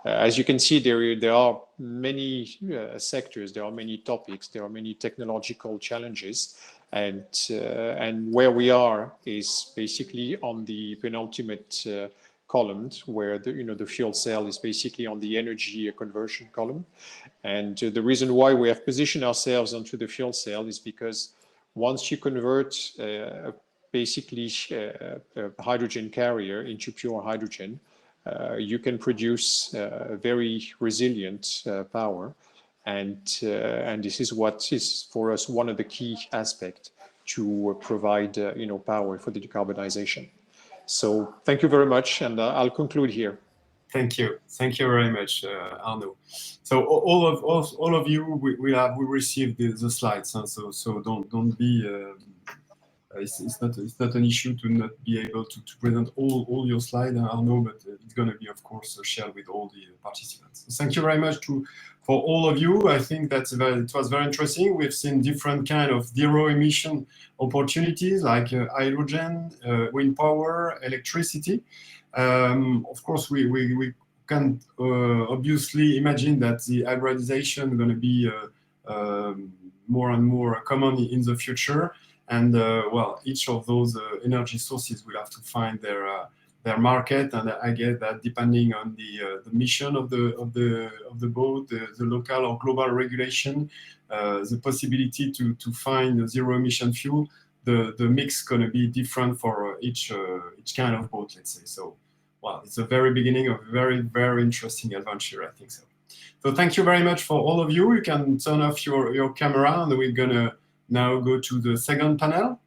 As you can see, there are many sectors, there are many topics, there are many technological challenges, and where we are is basically on the penultimate column, where the fuel cell is basically on the energy conversion column. And the reason why we have positioned ourselves onto the fuel cell is because once you convert basically a hydrogen carrier into pure hydrogen, you can produce very resilient power, and this is what is for us one of the key aspects to provide power for the decarbonization. So thank you very much, and I'll conclude here. Thank you very much, Arnaud. So all of you, we received the slides, huh? So don't be. It's not an issue to not be able to present all your slides, Arnaud, but it's going to be, of course, shared with all the participants. So thank you very much for all of you. I think that it was very interesting. We've seen different kind of zero emission opportunities like hydrogen, wind power, electricity. Of course, we can obviously imagine that the hybridization is going to be more and more common in the future. And well, each of those energy sources will have to find their market, and I guess that depending on the mission of the boat, the local or global regulation, the possibility to find a zero emission fuel, the mix going to be different for each kind of boat, let's say. So, well, it's the very beginning of a very, very interesting adventure, I think so. So thank you very much for all of you. You can turn off your camera, and we're gonna now go to the second panel.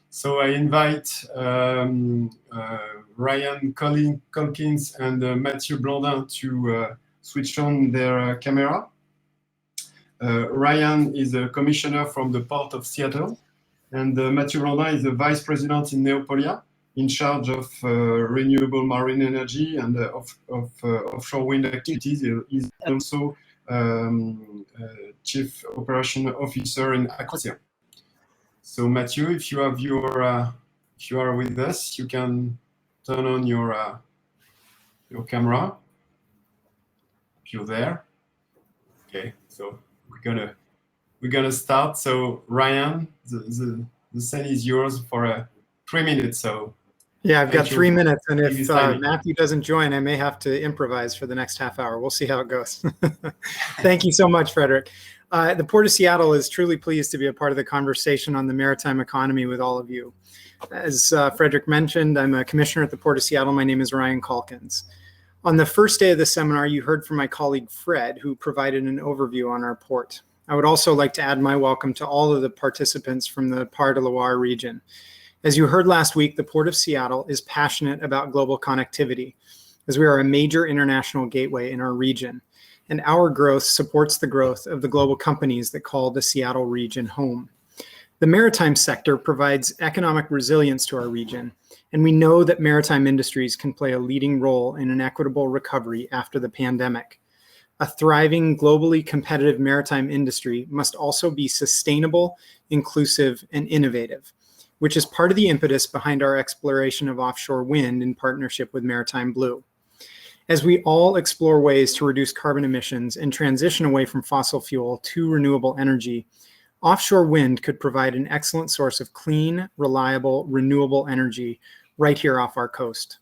So I invite Ryan Colkins and Mathieu Blandin to switch on their camera. Ryan is a commissioner from the Port of Seattle, and Mathieu Blandin is the vice president in Neopolia, in charge of renewable marine energy and offshore wind activities. He's also Chief Operation Officer in Aquasia. So Mathieu, if you have if you are with us, you can turn on your camera. you're there. Okay, so we're gonna start. So Ryan, the scene is yours for 3 minutes. So yeah, I've got thank you 3 for minutes, and if this timing. Matthew doesn't join, I may have to improvise for the next half hour. We'll see how it goes. Thank you so much, Frederick. The Port of Seattle is truly pleased to be a part of the conversation on the maritime economy with all of you. As Frederick mentioned, I'm a commissioner at the Port of Seattle. My name is Ryan Calkins. On the first day of the seminar, you heard from my colleague Fred, who provided an overview on our port. I would also like to add my welcome to all of the participants from the Par de Loire region. As you heard last week, the Port of Seattle is passionate about global connectivity, as we are a major international gateway in our region, and our growth supports the growth of the global companies that call the Seattle region home. The maritime sector provides economic resilience to our region, and we know that maritime industries can play a leading role in an equitable recovery after the pandemic. A thriving, globally competitive maritime industry must also be sustainable, inclusive, and innovative, which is part of the impetus behind our exploration of offshore wind in partnership with Maritime Blue. As we all explore ways to reduce carbon emissions and transition away from fossil fuel to renewable energy, offshore wind could provide an excellent source of clean, reliable, renewable energy right here off our coast.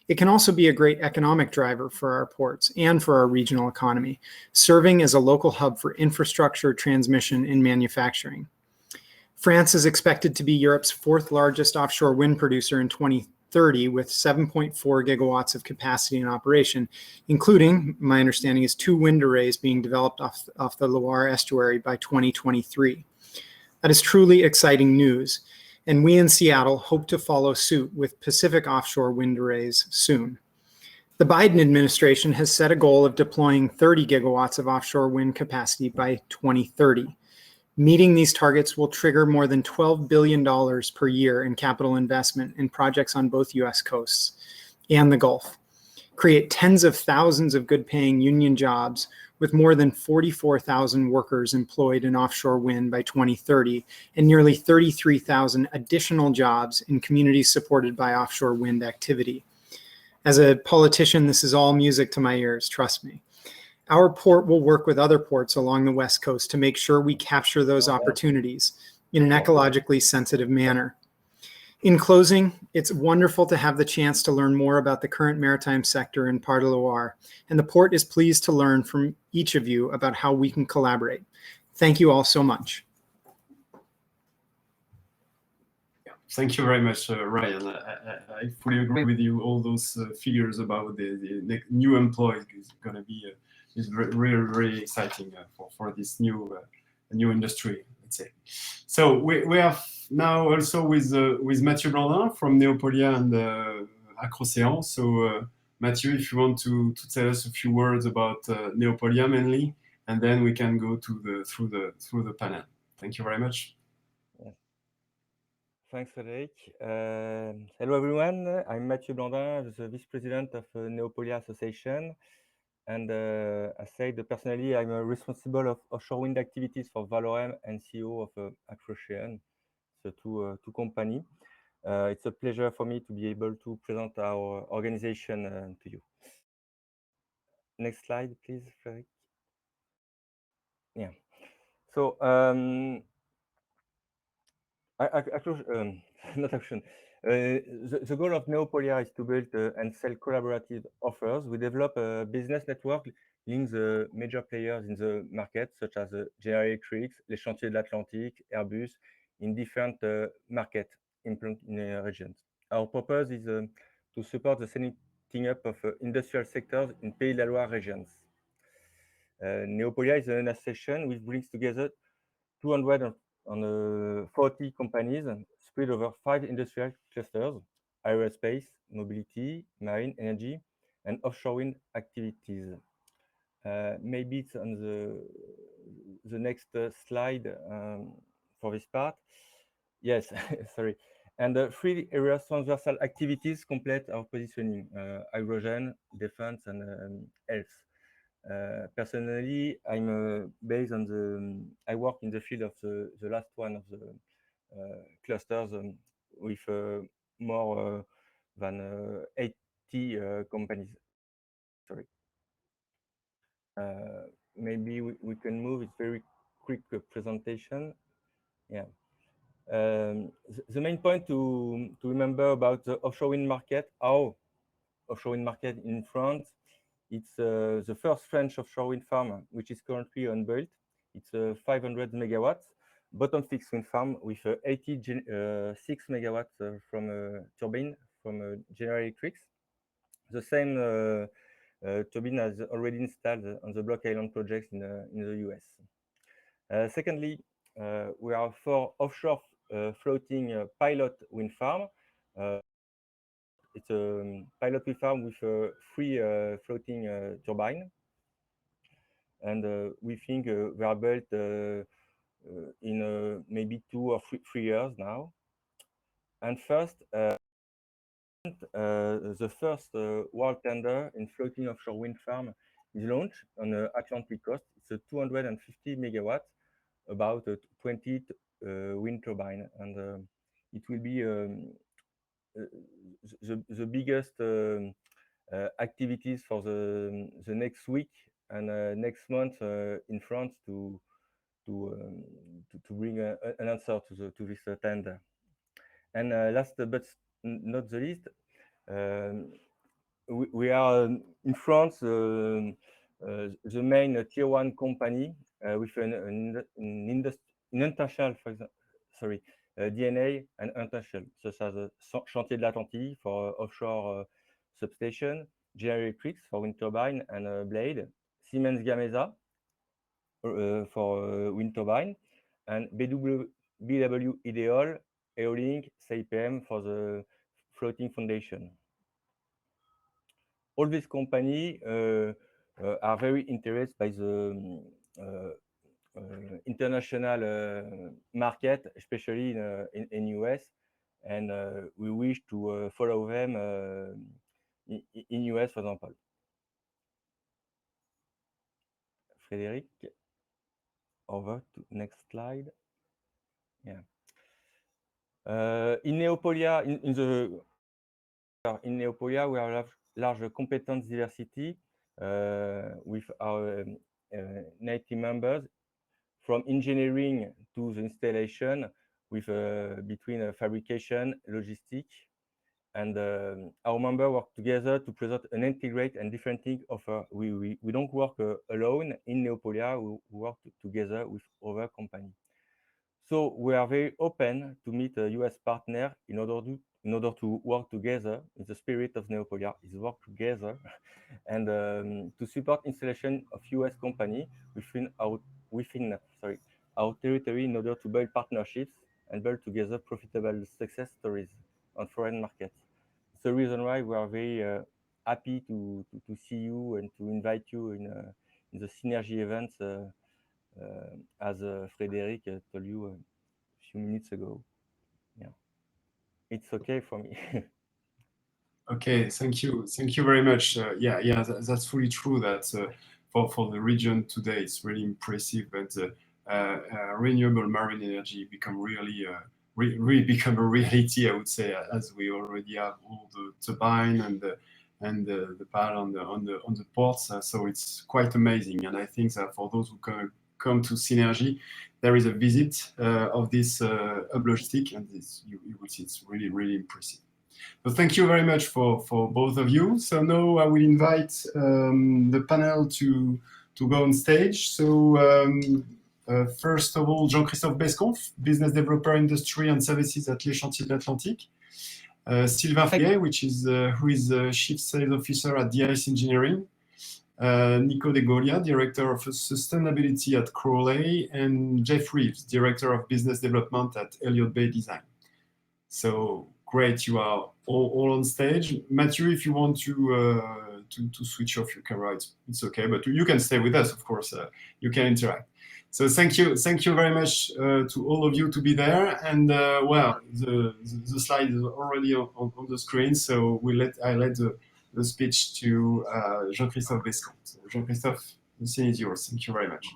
It can also be a great economic driver for our ports and for our regional economy, serving as a local hub for infrastructure, transmission, and manufacturing. France is expected to be Europe's fourth largest offshore wind producer in 2030, with 7.4 gigawatts of capacity in operation, including, my understanding is, 2 wind arrays being developed off the Loire estuary by 2023. That is truly exciting news, and we in Seattle hope to follow suit with Pacific offshore wind arrays soon. The Biden administration has set a goal of deploying 30 gigawatts of offshore wind capacity by 2030. Meeting these targets will trigger more than $12 billion per year in capital investment in projects on both U.S. coasts and the Gulf, create tens of thousands of good-paying union jobs with more than 44,000 workers employed in offshore wind by 2030, and nearly 33,000 additional jobs in communities supported by offshore wind activity. As a politician, this is all music to my ears, trust me. Our port will work with other ports along the West Coast to make sure we capture those opportunities in an ecologically sensitive manner. In closing, it's wonderful to have the chance to learn more about the current maritime sector in Par de Loire, and the port is pleased to learn from each of you about how we can collaborate. Thank you all so much. Thank you very much, Ryan. I fully agree with you. All those figures about the new employees is going to be is really, really exciting for this new industry, let's say. So we have now also with Mathieu Blandin from Neopolia and Acrocean. So Mathieu, if you want to tell us a few words about Neopolia mainly, and then we can go to through the panel. Thank you very much. Thanks, Frederick. Hello, everyone. I'm Mathieu Blandin, the Vice President of Neopolia Association. And I said personally, I'm responsible of offshore wind activities for Valorem and CEO of Acrocean, so two companies. It's a pleasure for me to be able to present our organization to you. Next slide, please, Frederick. Yeah. So, not action. The goal of Neopolia is to build and sell collaborative offers. We develop a business network linking the major players in the market, such as General Electric, Les Chantiers de l'Atlantique, Airbus, in different markets in regions. Our purpose is to support the setting up of industrial sectors in Pays de la Loire regions. Neopolia is an association which brings together 240 companies spread over 5 industrial clusters: aerospace, mobility, marine energy, and offshore wind activities. Maybe it's on the next slide for this part. Yes, sorry. And 3 areas transversal activities complete our positioning: hydrogen, defense, and health. Personally, I'm based on I work in the field of the last one of the clusters with more than 80 companies. Sorry. Maybe we can move. It's very quick presentation. Yeah. The main point to remember about the offshore wind market, our offshore wind market in France, it's the first French offshore wind farm, which is currently unbuilt. It's 500 megawatts bottom fixed wind farm with 86 megawatts from a turbine from General Electric. The same turbine has already installed on the Block Island projects in the US. Secondly, we are for offshore floating pilot wind farm. It's a pilot wind farm with a free floating turbine. And we think they are built in maybe 2 or 3 years now. And first, the first world tender in floating offshore wind farm is launched on the Atlantic coast. It's a 250 megawatts, about 20 wind turbine, and it will be the biggest activities for the next week and next month in France to bring an answer to this tender. And last but not the least, we are in France the main tier 1 company with an international, for example, DNA and international, such as Chantier de l'Atlantique for offshore substation, General Electric for wind turbine and blade, Siemens Gamesa for wind turbine, and BW Ideol, Eolink, CIPM for the floating foundation. All these companies are very interested by the international market, especially in US, and we wish to follow them in US, for example. Frédéric, over to next slide. Yeah. In Neopolia, in Neopolia, we have large competence diversity with our 90 members, from engineering to the installation, with between fabrication, logistics, and our members work together to present an integrated and differentiating offer. We don't work alone in Neopolia. We work together with other companies. So we are very open to meet a US partner in order to work together in the spirit of Neopolia, is work together, and to support installation of US company within our territory in order to build partnerships and build together profitable success stories on foreign markets. It's the reason why we are very happy to see you and to invite you in the Synergy events, as Frédéric told you a few minutes ago. Yeah, it's okay for me. Okay, thank you very much. Yeah, that's fully true. That for the region today, it's really impressive that renewable marine energy become really become a reality. I would say, as we already have all the turbine and the part on the ports. So it's quite amazing, and I think that for those who come to Synergy, there is a visit of this hub logistic, and you will see it's really impressive. So thank you very much for both of you. So now I will invite the panel to go on stage. So first of all, Jean-Christophe Bescon, Business Developer, Industry and Services at Les Chantiers de l'Atlantique. Sylvain Fréguet, who is Chief Sales Officer at DIS Engineering. Nico De Golia, Director of Sustainability at Crowley, and Jeff Reeves, Director of Business Development at Elliott Bay Design. So great, you are all on stage. Matthew, if you want to switch off your camera, it's okay, but you can stay with us, of course. You can interact. So thank you very much to all of you to be there. And well, the slide is already on the screen, so I let the speech to Jean-Christophe Bescon. So Jean-Christophe, the scene is yours. Thank you very much.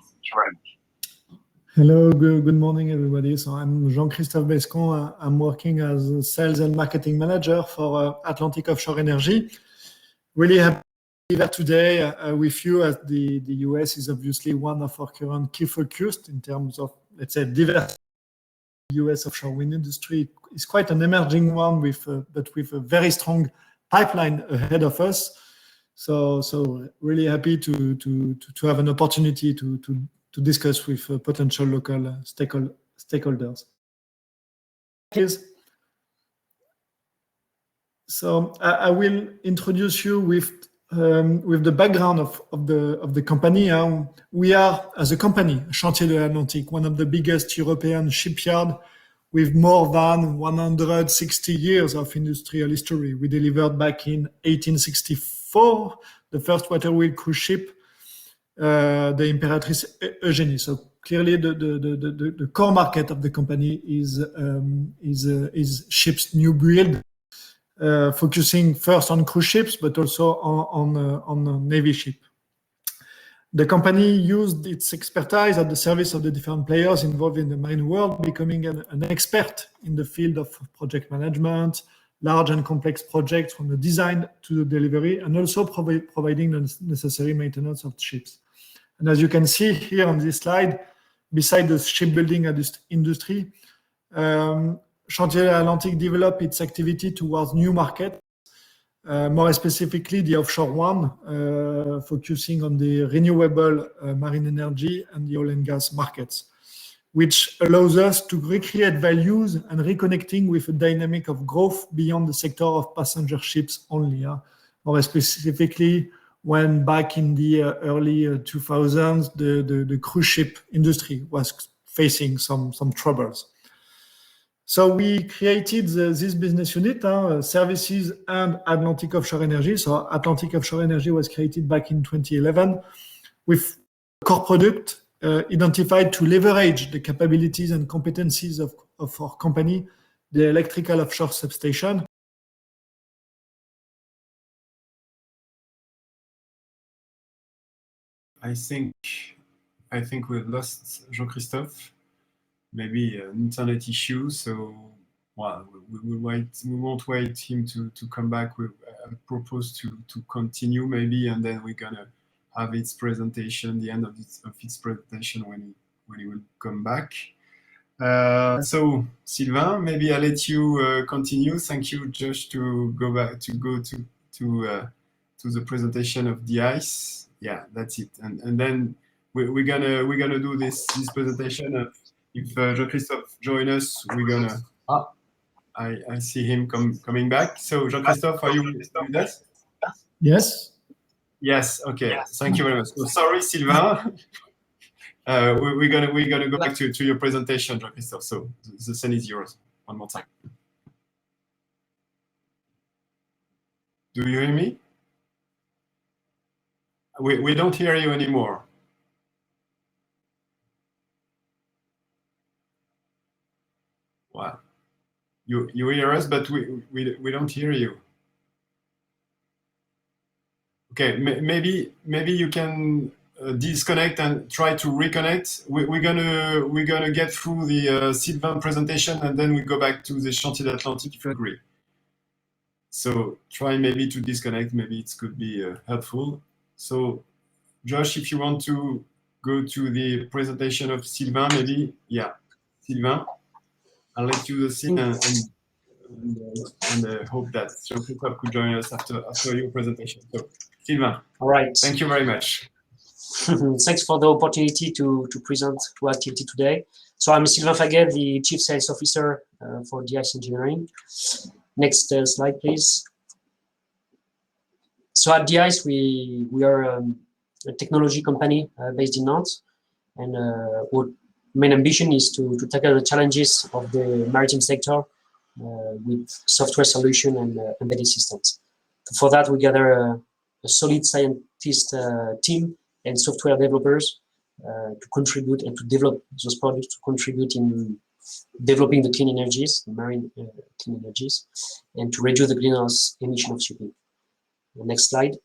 Hello, good morning, everybody. So I'm Jean-Christophe Bescon. I'm working as a Sales and Marketing Manager for Atlantic Offshore Energy. Really happy there today with you, as the US is obviously one of our current key focus in terms of, let's say, diversity. US offshore wind industry is quite an emerging one, but with a very strong pipeline ahead of us. So really happy to have an opportunity to discuss with potential local stakeholders. So I will introduce you with the background of the company. We are, as a company, Chantiers de l'Atlantique, one of the biggest European shipyard with more than 160 years of industrial history. We delivered back in 1864 the first water wheel cruise ship, the Imperatrice Eugénie. So clearly, the core market of the company is ships new build. Focusing first on cruise ships, but also on Navy ship. The company used its expertise at the service of the different players involved in the marine world, becoming an expert in the field of project management, large and complex projects from the design to the delivery, and also providing the necessary maintenance of ships. And as you can see here on this slide, beside the shipbuilding industry, Chantiers de l'Atlantique developed its activity towards new markets, more specifically the offshore one, focusing on the renewable marine energy and the oil and gas markets, which allows us to recreate values and reconnecting with a dynamic of growth beyond the sector of passenger ships only. More specifically, when back in the early 2000s, the cruise ship industry was facing some troubles. So we created this business unit, Services and Atlantic Offshore Energy. So Atlantic Offshore Energy was created back in 2011 with core product identified to leverage the capabilities and competencies of our company, the electrical offshore substation. I think we've lost Jean-Christophe. Maybe an internet issue, so well, we won't wait him to come back. I propose to continue maybe, and then we're gonna have its presentation, the end of its presentation when he will come back. So Sylvain, maybe I'll let you continue. Thank you, Josh, to go to the presentation of DICE. Yeah, that's it, and then we're gonna do this presentation. If Jean-Christophe joins us, we're gonna. I see him coming back. So Jean-Christophe, are you with us? Yes. Yes. Okay. Thank you very much. So, sorry, Sylvain. We're gonna go back to your presentation, Jean-Christophe. So the scene is yours one more time. Do you hear me? We don't hear you anymore. Wow. You hear us, but we don't hear you. Okay, maybe you can disconnect and try to reconnect. We're gonna get through the Sylvain presentation, and then we go back to the Chantiers de l'Atlantique if you agree. So try maybe to disconnect. Maybe it could be helpful. So Josh, if you want to go to the presentation of Sylvain, maybe, yeah, Sylvain. I'll let you the scene and hope that Jean-Christophe could join us after your presentation. So, Sylvain. All right. Thank you very much. Thanks for the opportunity to present our activity today. So I'm Sylvain Faguet, the Chief Sales Officer for DICE Engineering. Next slide, please. So at DICE, we are a technology company based in Nantes, and our main ambition is to tackle the challenges of the maritime sector with software solution and embedded systems. For that, we gather a solid scientist team and software developers to contribute and to develop those products, to contribute in developing the clean energies, the marine clean energies, and to reduce the greenhouse emission of shipping. The next slide.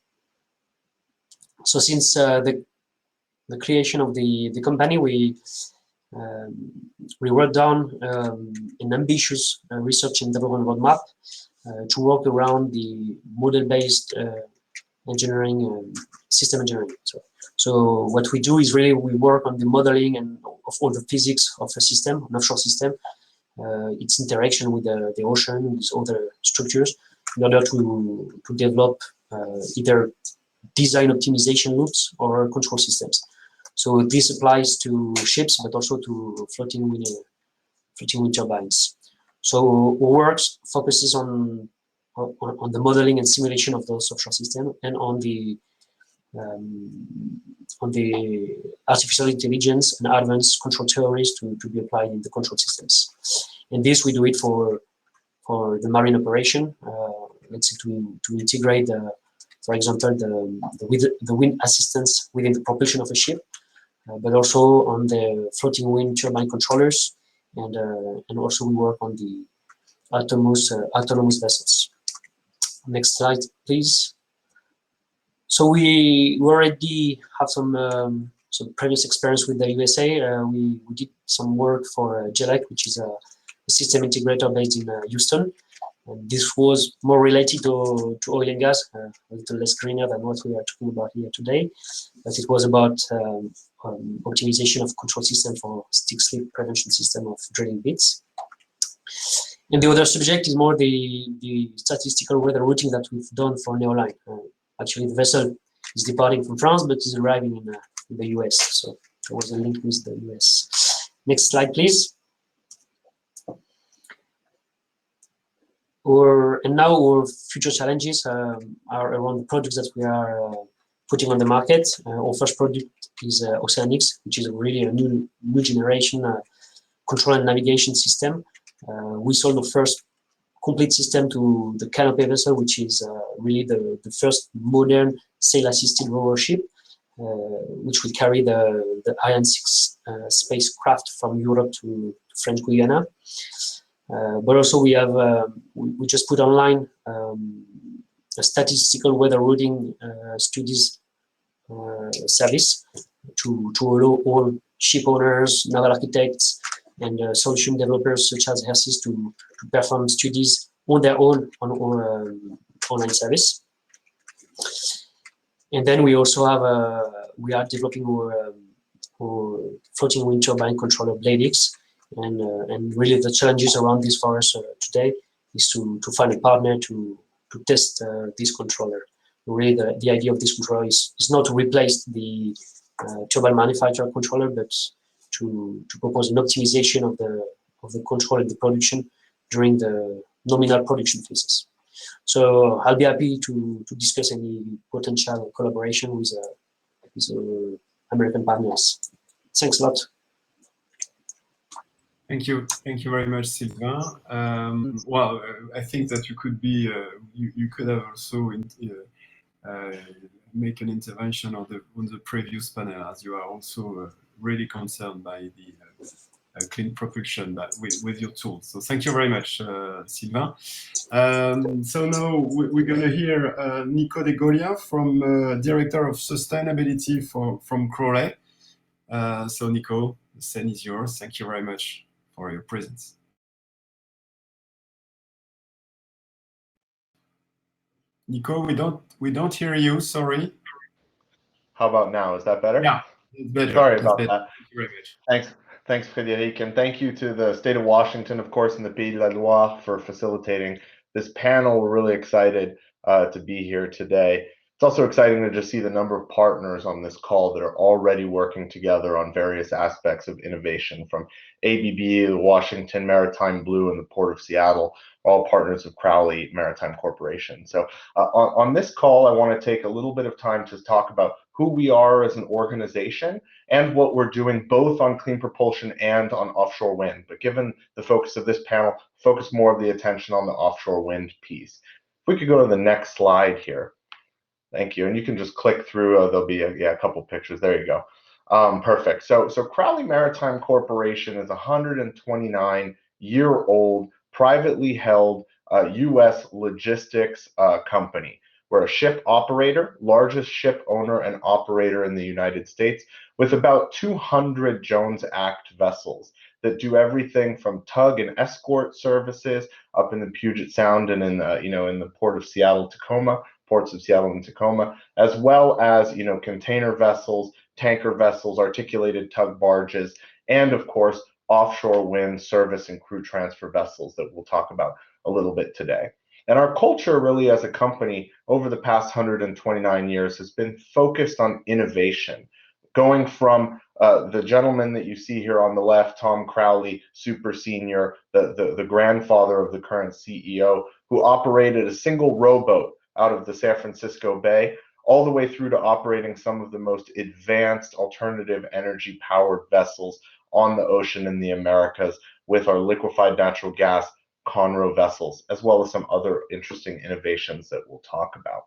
So since the creation of the company, we wrote down an ambitious research and development roadmap to work around the model-based engineering, system engineering. So what we do is really we work on the modeling and of all the physics of a system, an offshore system, its interaction with the ocean, with other structures, in order to develop either design optimization loops or control systems. So this applies to ships, but also to floating wind turbines. So our work focuses on the modeling and simulation of those offshore systems and on the artificial intelligence and advanced control theories to be applied in the control systems. And this we do it for the marine operation. Let's say to integrate, for example, the wind assistance within the propulsion of a ship, but also on the floating wind turbine controllers, and also we work on the autonomous vessels. Next slide, please. So we already have some previous experience with the USA. We did some work for JELEC, which is a system integrator based in Houston. And this was more related to oil and gas, a little less greener than what we are talking about here today. But it was about optimization of control system for stick slip prevention system of drilling bits. And the other subject is more the statistical weather routing that we've done for Neoline. Actually, the vessel is departing from France, but is arriving in the US. So there was a link with the US. Next slide, please. And now our future challenges are around the products that we are putting on the market. Our first product is Oceanix, which is really a new generation control and navigation system. We sold the first complete system to the Canopy vessel, which is really the first modern sail-assisted rover ship, which will carry the Ariane 6 spacecraft from Europe to French Guiana. But also we have we just put online a statistical weather routing studies service to allow all ship owners, naval architects, and solution developers such as HERSYS to perform studies on their own on our online service. And then we also have we are developing our floating wind turbine controller BladeX. And really the challenges around this for us today is to find a partner to test this controller. Really the idea of this controller is not to replace the turbine manufacturer controller, but to propose an optimization of the control and the production during the nominal production phases. So I'll be happy to discuss any potential collaboration with American partners. Thanks a lot. Thank you very much, Sylvain. Well, I think that you could be, you could have also make an intervention on the previous panel, as you are also really concerned by the clean propulsion with your tools. So thank you very much, Sylvain. So now we're going to hear Nico De Golia, from Director of Sustainability from Crowley. So Nico, the scene is yours. Thank you very much for your presence. Nico, we don't hear you. Sorry. How about now? Is that better? Yeah, it's better. Sorry about that. Thank you very much. Thanks, Frédéric, and thank you to the state of Washington, of course, and the Pays de la Loire for facilitating this panel. We're really excited to be here today. It's also exciting to just see the number of partners on this call that are already working together on various aspects of innovation, from ABB, the Washington Maritime Blue, and the Port of Seattle, all partners of Crowley Maritime Corporation. So on this call, I want to take a little bit of time to talk about who we are as an organization and what we're doing both on clean propulsion and on offshore wind. But given the focus of this panel, focus more of the attention on the offshore wind piece. If we could go to the next slide here. Thank you. And you can just click through. There'll be a couple pictures. There you go. Perfect. So Crowley Maritime Corporation is a 129-year-old privately held U.S. logistics company. We're a ship operator, largest ship owner and operator in the United States, with about 200 Jones Act vessels that do everything from tug and escort services up in the Puget Sound and in the Port of Seattle, Tacoma, ports of Seattle and Tacoma, as well as, container vessels, tanker vessels, articulated tug barges, and of course, offshore wind service and crew transfer vessels that we'll talk about a little bit today. And our culture really as a company over the past 129 years has been focused on innovation, going from the gentleman that you see here on the left, Tom Crowley, super senior, the grandfather of the current CEO, who operated a single rowboat out of the San Francisco Bay, all the way through to operating some of the most advanced alternative energy powered vessels on the ocean in the Americas with our liquefied natural gas Conroe vessels, as well as some other interesting innovations that we'll talk about.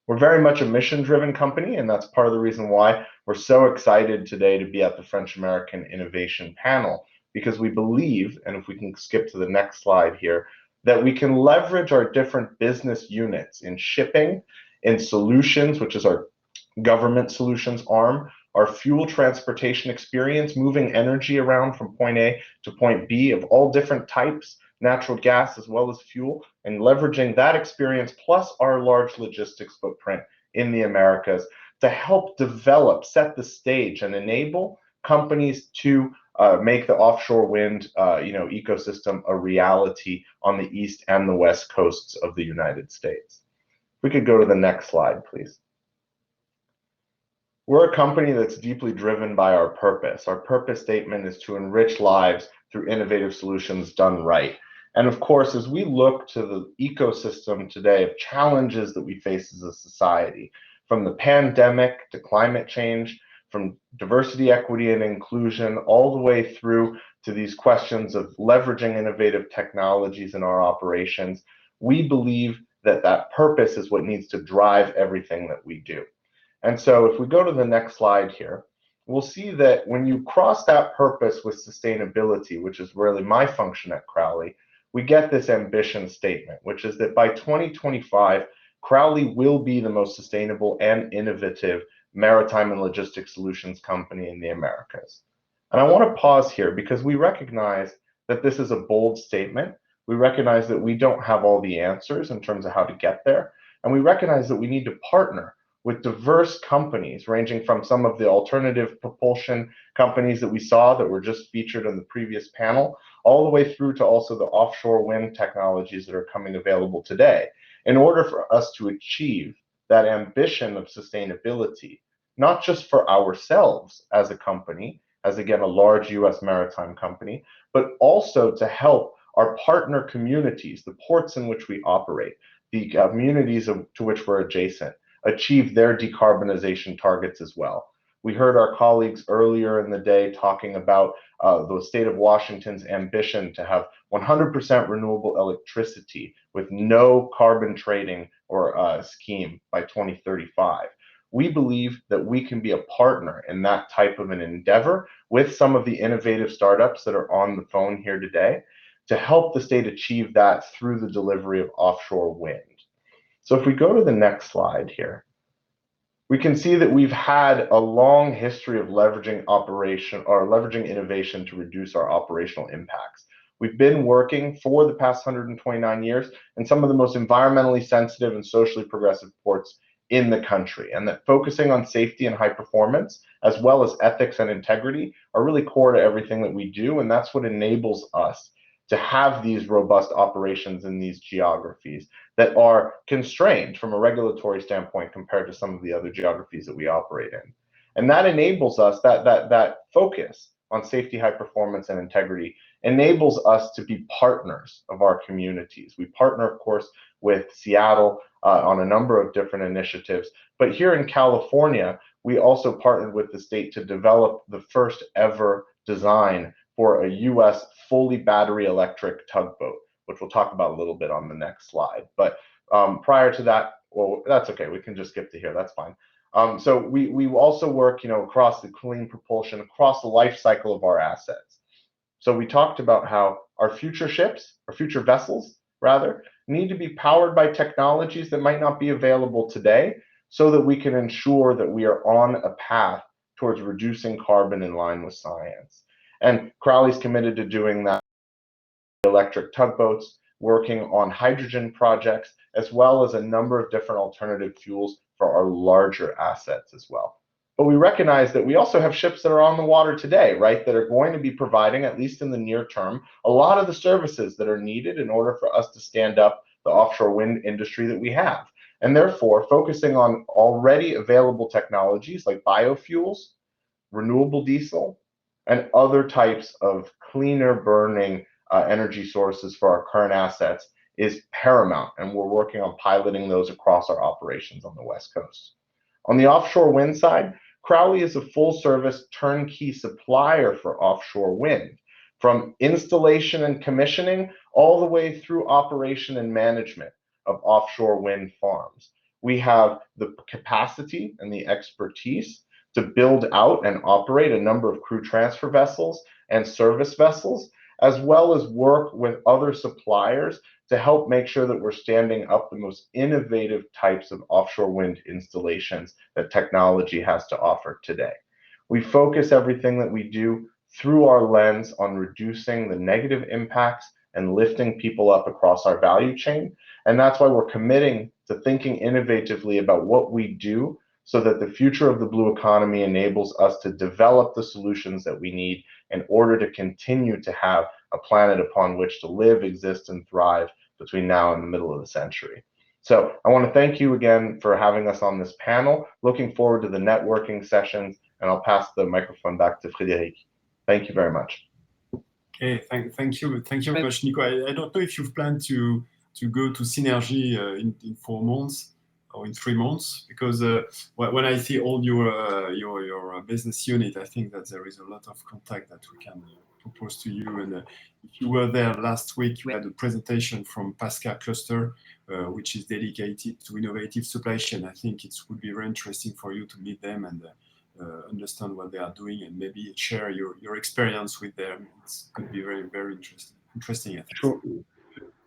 We're very much a mission-driven company, and that's part of the reason why we're so excited today to be at the French American Innovation Panel, because we believe, and if we can skip to the next slide here, that we can leverage our different business units in shipping, in solutions, which is our government solutions arm, our fuel transportation experience, moving energy around from point A to point B of all different types, natural gas as well as fuel, and leveraging that experience plus our large logistics footprint in the Americas to help develop, set the stage, and enable companies to make the offshore wind ecosystem a reality on the east and the west coasts of the United States. We could go to the next slide, please. We're a company that's deeply driven by our purpose. Our purpose statement is to enrich lives through innovative solutions done right. And of course, as we look to the ecosystem today of challenges that we face as a society, from the pandemic to climate change, from diversity, equity, and inclusion, all the way through to these questions of leveraging innovative technologies in our operations, we believe that that purpose is what needs to drive everything that we do. And so if we go to the next slide here, we'll see that when you cross that purpose with sustainability, which is really my function at Crowley, we get this ambition statement, which is that by 2025, Crowley will be the most sustainable and innovative maritime and logistics solutions company in the Americas. And I want to pause here because we recognize that this is a bold statement. We recognize that we don't have all the answers in terms of how to get there. And we recognize that we need to partner with diverse companies, ranging from some of the alternative propulsion companies that we saw that were just featured in the previous panel, all the way through to also the offshore wind technologies that are coming available today, in order for us to achieve that ambition of sustainability, not just for ourselves as a company, as again a large US maritime company, but also to help our partner communities, the ports in which we operate, the communities to which we're adjacent, achieve their decarbonization targets as well. We heard our colleagues earlier in the day talking about the state of Washington's ambition to have 100% renewable electricity with no carbon trading or scheme by 2035. We believe that we can be a partner in that type of an endeavor with some of the innovative startups that are on the phone here today to help the state achieve that through the delivery of offshore wind. So if we go to the next slide here, we can see that we've had a long history of leveraging innovation to reduce our operational impacts. We've been working for the past 129 years in some of the most environmentally sensitive and socially progressive ports in the country, and that focusing on safety and high performance, as well as ethics and integrity, are really core to everything that we do, and that's what enables us to have these robust operations in these geographies that are constrained from a regulatory standpoint compared to some of the other geographies that we operate in. And that enables us, that focus on safety, high performance, and integrity enables us to be partners of our communities. We partner, of course, with Seattle on a number of different initiatives, but here in California, we also partnered with the state to develop the first ever design for a US fully battery electric tugboat, which we'll talk about a little bit on the next slide. But prior to that, well, that's okay, we can just skip to here, that's fine. So we also work, across the clean propulsion, across the life cycle of our assets. So we talked about how our future ships, or future vessels rather, need to be powered by technologies that might not be available today, so that we can ensure that we are on a path towards reducing carbon in line with science. And Crowley's committed to doing that. Electric tugboats, working on hydrogen projects, as well as a number of different alternative fuels for our larger assets as well. But we recognize that we also have ships that are on the water today, right, that are going to be providing, at least in the near term, a lot of the services that are needed in order for us to stand up the offshore wind industry that we have. And therefore, focusing on already available technologies like biofuels, renewable diesel, and other types of cleaner burning energy sources for our current assets is paramount. And we're working on piloting those across our operations on the West Coast. On the offshore wind side, Crowley is a full-service turnkey supplier for offshore wind, from installation and commissioning all the way through operation and management of offshore wind farms. We have the capacity and the expertise to build out and operate a number of crew transfer vessels and service vessels, as well as work with other suppliers to help make sure that we're standing up the most innovative types of offshore wind installations that technology has to offer today. We focus everything that we do through our lens on reducing the negative impacts and lifting people up across our value chain. And that's why we're committing to thinking innovatively about what we do so that the future of the blue economy enables us to develop the solutions that we need in order to continue to have a planet upon which to live, exist, and thrive between now and the middle of the century. So I want to thank you again for having us on this panel. Looking forward to the networking sessions, and I'll pass the microphone back to Frédéric. Thank you very much. Okay, thank you very much, Nico. I don't know if you've planned to go to Synergy in 4 months or in 3 months, because when I see all your business unit, I think that there is a lot of contact that we can propose to you. And if you were there last week, we had a presentation from Pascal Cluster, which is dedicated to innovative supply chain. I think it would be very interesting for you to meet them and understand what they are doing and maybe share your experience with them. It could be very, very interesting. I think.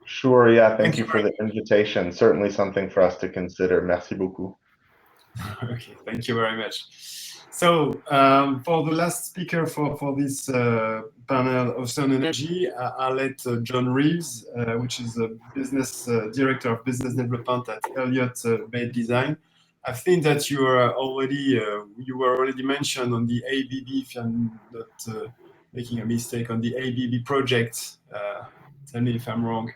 Sure, yeah, thank you for the invitation. Certainly something for us to consider. Merci beaucoup. Okay, thank you very much. So for the last speaker for this panel, Ocean Energy, I'll let John Reeves, which is a business director of business development at Elliott Bay Design. I think that you were already mentioned on the ABB, if I'm not making a mistake, on the ABB project. Tell me if I'm wrong.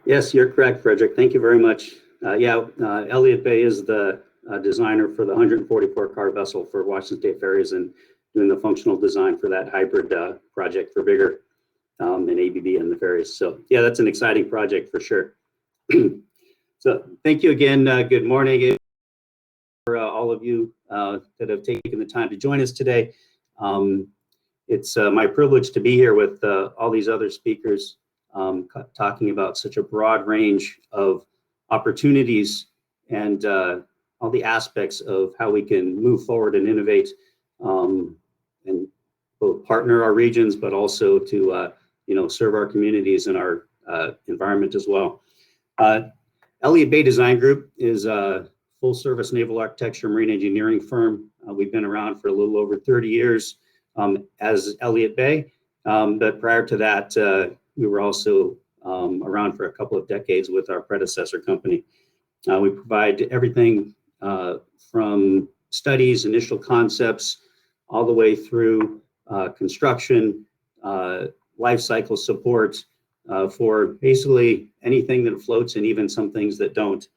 Yes, you're correct, Frederick. Thank you very much. Elliott Bay is the designer for the 144 car vessel for Washington State Ferries and doing the functional design for that hybrid project for Bigger and ABB and the ferries. So yeah, that's an exciting project for sure. So thank you again. Good morning for all of you that have taken the time to join us today. It's my privilege to be here with all these other speakers talking about such a broad range of opportunities and all the aspects of how we can move forward and innovate and both partner our regions, but also to serve our communities and our environment as well. Elliott Bay Design Group is a full-service naval architecture marine engineering firm. We've been around for a little over 30 years as Elliott Bay, but prior to that, we were also around for a couple of decades with our predecessor company. We provide everything from studies, initial concepts, all the way through construction, life cycle support for basically anything that floats and even some things that don't,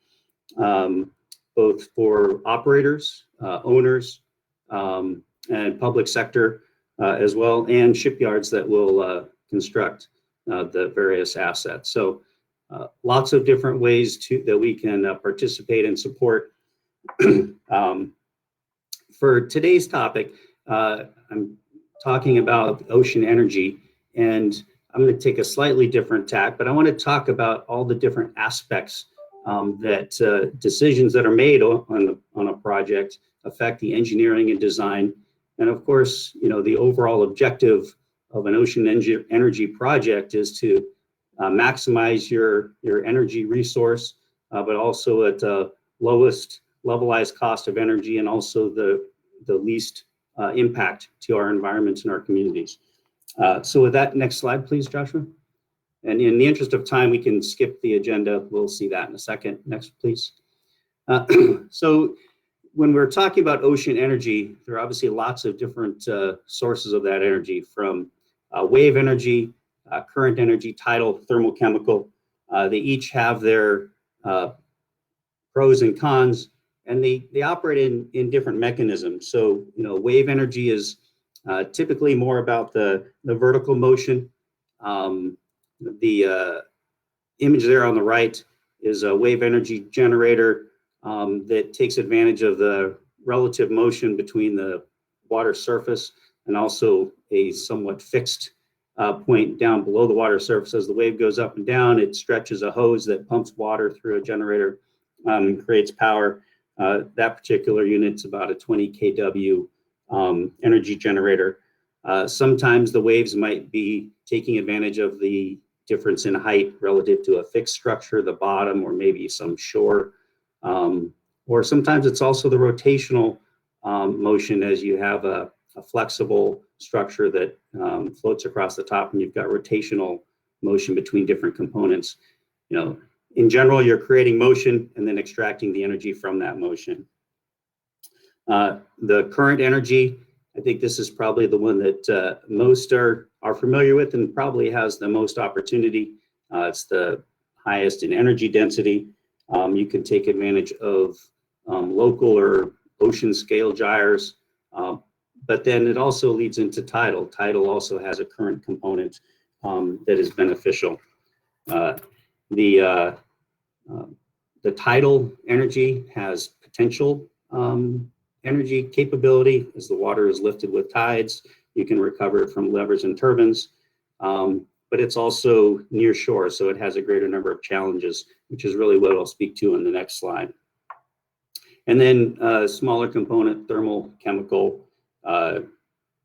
both for operators, owners, and public sector as well, and shipyards that will construct the various assets. So lots of different ways that we can participate and support. For today's topic, I'm talking about ocean energy, and I'm going to take a slightly different tack, but I want to talk about all the different aspects that decisions that are made on a project affect the engineering and design. And of course, the overall objective of an ocean energy project is to maximize your energy resource, but also at the lowest levelized cost of energy and also the least impact to our environments and our communities. So with that, next slide, please, Joshua. And in the interest of time, we can skip the agenda. We'll see that in a second. Next, please. So when we're talking about ocean energy, there are obviously lots of different sources of that energy, from wave energy, current energy, tidal, thermal, chemical. They each have their pros and cons, and they operate in different mechanisms. So, wave energy is typically more about the vertical motion. The image there on the right is a wave energy generator that takes advantage of the relative motion between the water surface and also a somewhat fixed point down below the water surface. As the wave goes up and down, it stretches a hose that pumps water through a generator and creates power. That particular unit's about a 20 kW energy generator. Sometimes the waves might be taking advantage of the difference in height relative to a fixed structure, the bottom, or maybe some shore. Or sometimes it's also the rotational motion, as you have a flexible structure that floats across the top, and you've got rotational motion between different components. In general, you're creating motion and then extracting the energy from that motion. The current energy, I think this is probably the one that most are familiar with and probably has the most opportunity. It's the highest in energy density. You can take advantage of local or ocean scale gyres, but then it also leads into tidal. Tidal also has a current component that is beneficial. The tidal energy has potential energy capability. As the water is lifted with tides, you can recover it from levers and turbines, but it's also near shore, so it has a greater number of challenges, which is really what I'll speak to in the next slide. And then a smaller component, thermal, chemical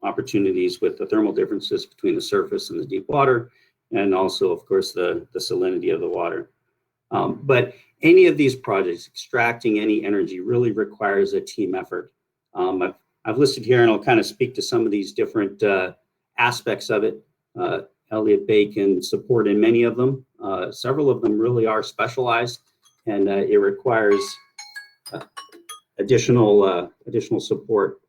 opportunities with the thermal differences between the surface and the deep water, and also, of course, the salinity of the water. But any of these projects, extracting any energy, really requires a team effort. I've listed here, and I'll kind of speak to some of these different aspects of it. Elliott Bay can support in many of them. Several of them really are specialized, and it requires additional support.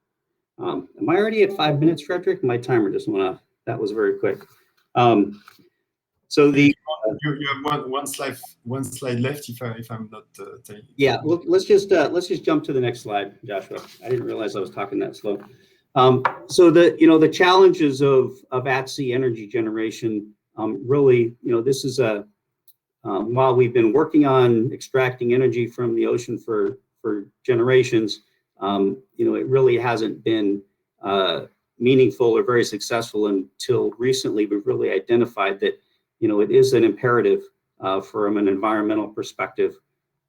Am I already at 5 minutes, Frederick? My timer just went off. That was very quick. So the you have one slide left, if I'm not telling you. Yeah, well, let's just jump to the next slide, Joshua. I didn't realize I was talking that slow. So the challenges of at-sea energy generation, really, this is while we've been working on extracting energy from the ocean for generations, it really hasn't been meaningful or very successful until recently. We've really identified that it is an imperative from an environmental perspective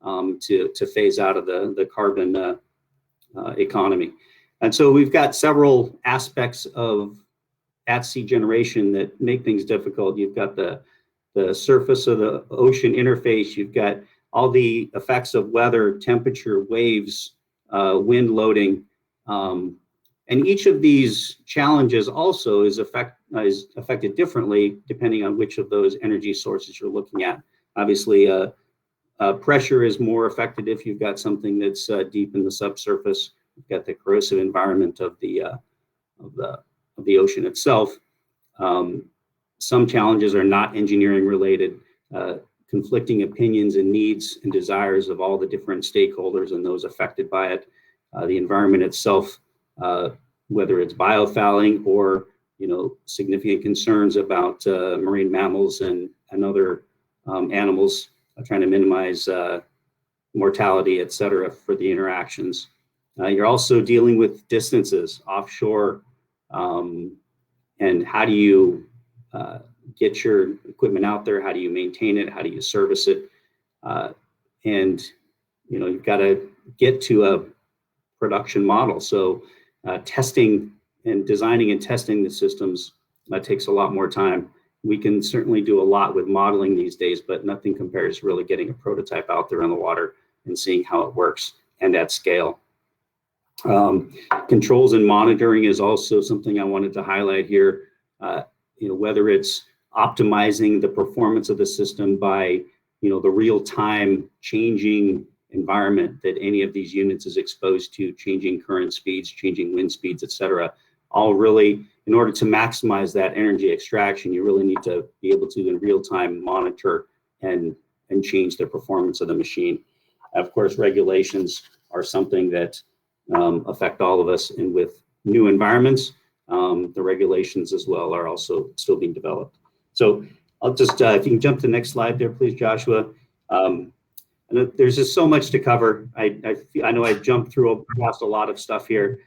to phase out of the carbon economy. And so we've got several aspects of at-sea generation that make things difficult. You've got the surface of the ocean interface. You've got all the effects of weather, temperature, waves, wind loading. And each of these challenges also is affected differently depending on which of those energy sources you're looking at. Obviously, pressure is more affected if you've got something that's deep in the subsurface. You've got the corrosive environment of the ocean itself. Some challenges are not engineering related. Conflicting opinions and needs and desires of all the different stakeholders and those affected by it. The environment itself, whether it's biofouling or significant concerns about marine mammals and other animals, trying to minimize mortality, et cetera, for the interactions. You're also dealing with distances offshore, and how do you get your equipment out there? How do you maintain it? How do you service it? And you've got to get to a production model. So testing and designing and testing the systems takes a lot more time. We can certainly do a lot with modeling these days, but nothing compares to really getting a prototype out there on the water and seeing how it works and at scale. Controls and monitoring is also something I wanted to highlight here. Whether it's optimizing the performance of the system by, the real-time changing environment that any of these units is exposed to, changing current speeds, changing wind speeds, et cetera. All really, in order to maximize that energy extraction, you really need to be able to in real time monitor and change the performance of the machine. Of course, regulations are something that affect all of us, and with new environments, the regulations as well are also still being developed. So I'll just, if you can jump to the next slide there, please, Joshua. And there's just so much to cover. I know I jumped through past a lot of stuff here.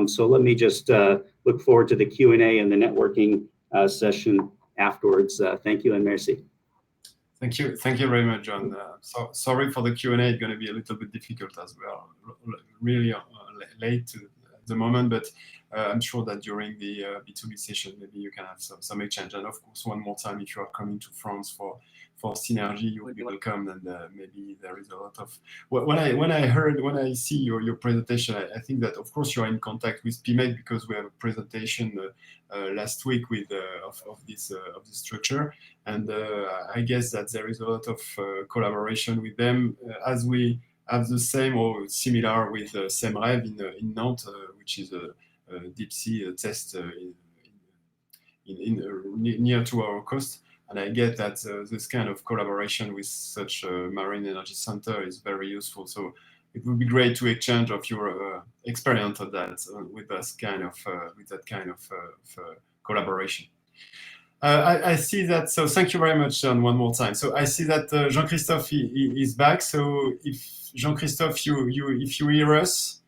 So let me just look forward to the Q&A and the networking session afterwards. Thank you and merci. Thank you very much, John. So sorry for the Q&A. It's going to be a little bit difficult as well. Really late at the moment, but I'm sure that during the B2B session, maybe you can have some exchange. And of course, one more time, if you are coming to France for Synergy, you will be welcome. And maybe there is a lot of when I see your presentation, I think that of course you are in contact with PMEC because we have a presentation last week with of this structure, and I guess that there is a lot of collaboration with them as we have the same or similar with SEMREV in Nantes, which is a deep sea test near to our coast. And I get that this kind of collaboration with such a marine energy center is very useful. So it would be great to exchange of your experience of that with that kind of collaboration. I see that. So thank you very much, John, one more time. So I see that Jean-Christophe is back. So if Jean-Christophe, if you hear us,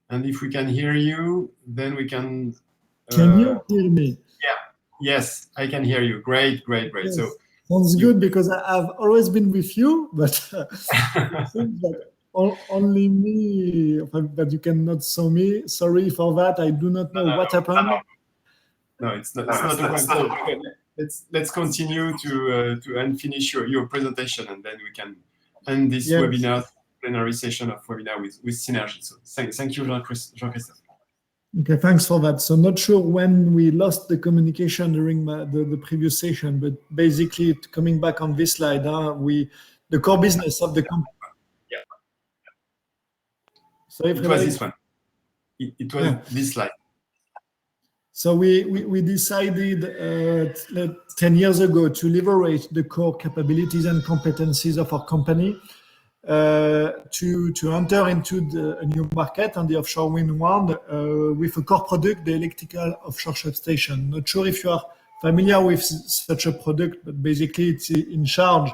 and if we can hear you, then we can. Can you hear me? Yeah. Yes, I can hear you. Great. Yes. So sounds good because I've always been with you, but it seems that only me, but you cannot saw me. Sorry for that. I do not know what happened. No, it's not a problem. Let's continue to and finish your presentation, and then we can end this webinar, plenary session of webinar with Synergy. So thank you, Jean-Christophe. Okay, thanks for that. So not sure when we lost the communication during the previous session, but basically coming back on this slide, the core business of the company. Yeah. So it was this one. It was this slide. So we decided 10 years ago to leverage the core capabilities and competencies of our company to enter into a new market on the offshore wind one with a core product, the electrical offshore substation. Not sure if you are familiar with such a product, but basically it's in charge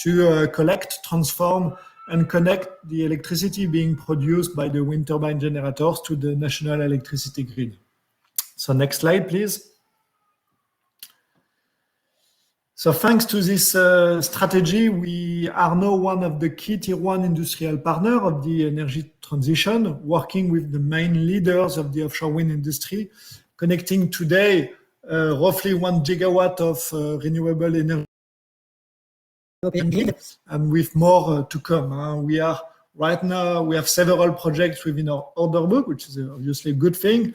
to collect, transform, and connect the electricity being produced by the wind turbine generators to the national electricity grid. So next slide, please. So thanks to this strategy, we are now one of the key tier one industrial partners of the energy transition, working with the main leaders of the offshore wind industry, connecting today roughly 1 gigawatt of renewable energy, and with more to come. We are right now, we have several projects within our order book, which is obviously a good thing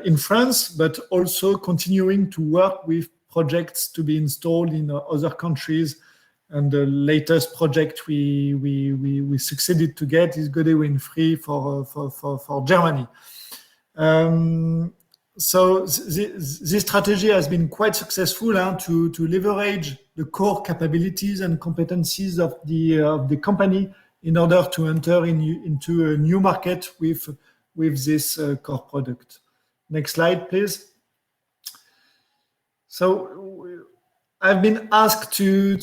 in France, but also continuing to work with projects to be installed in other countries. And the latest project we succeeded to get is Gode Wind 3 for Germany. So this strategy has been quite successful to leverage the core capabilities and competencies of the company in order to enter into a new market with this core product. Next slide, please. So I've been asked to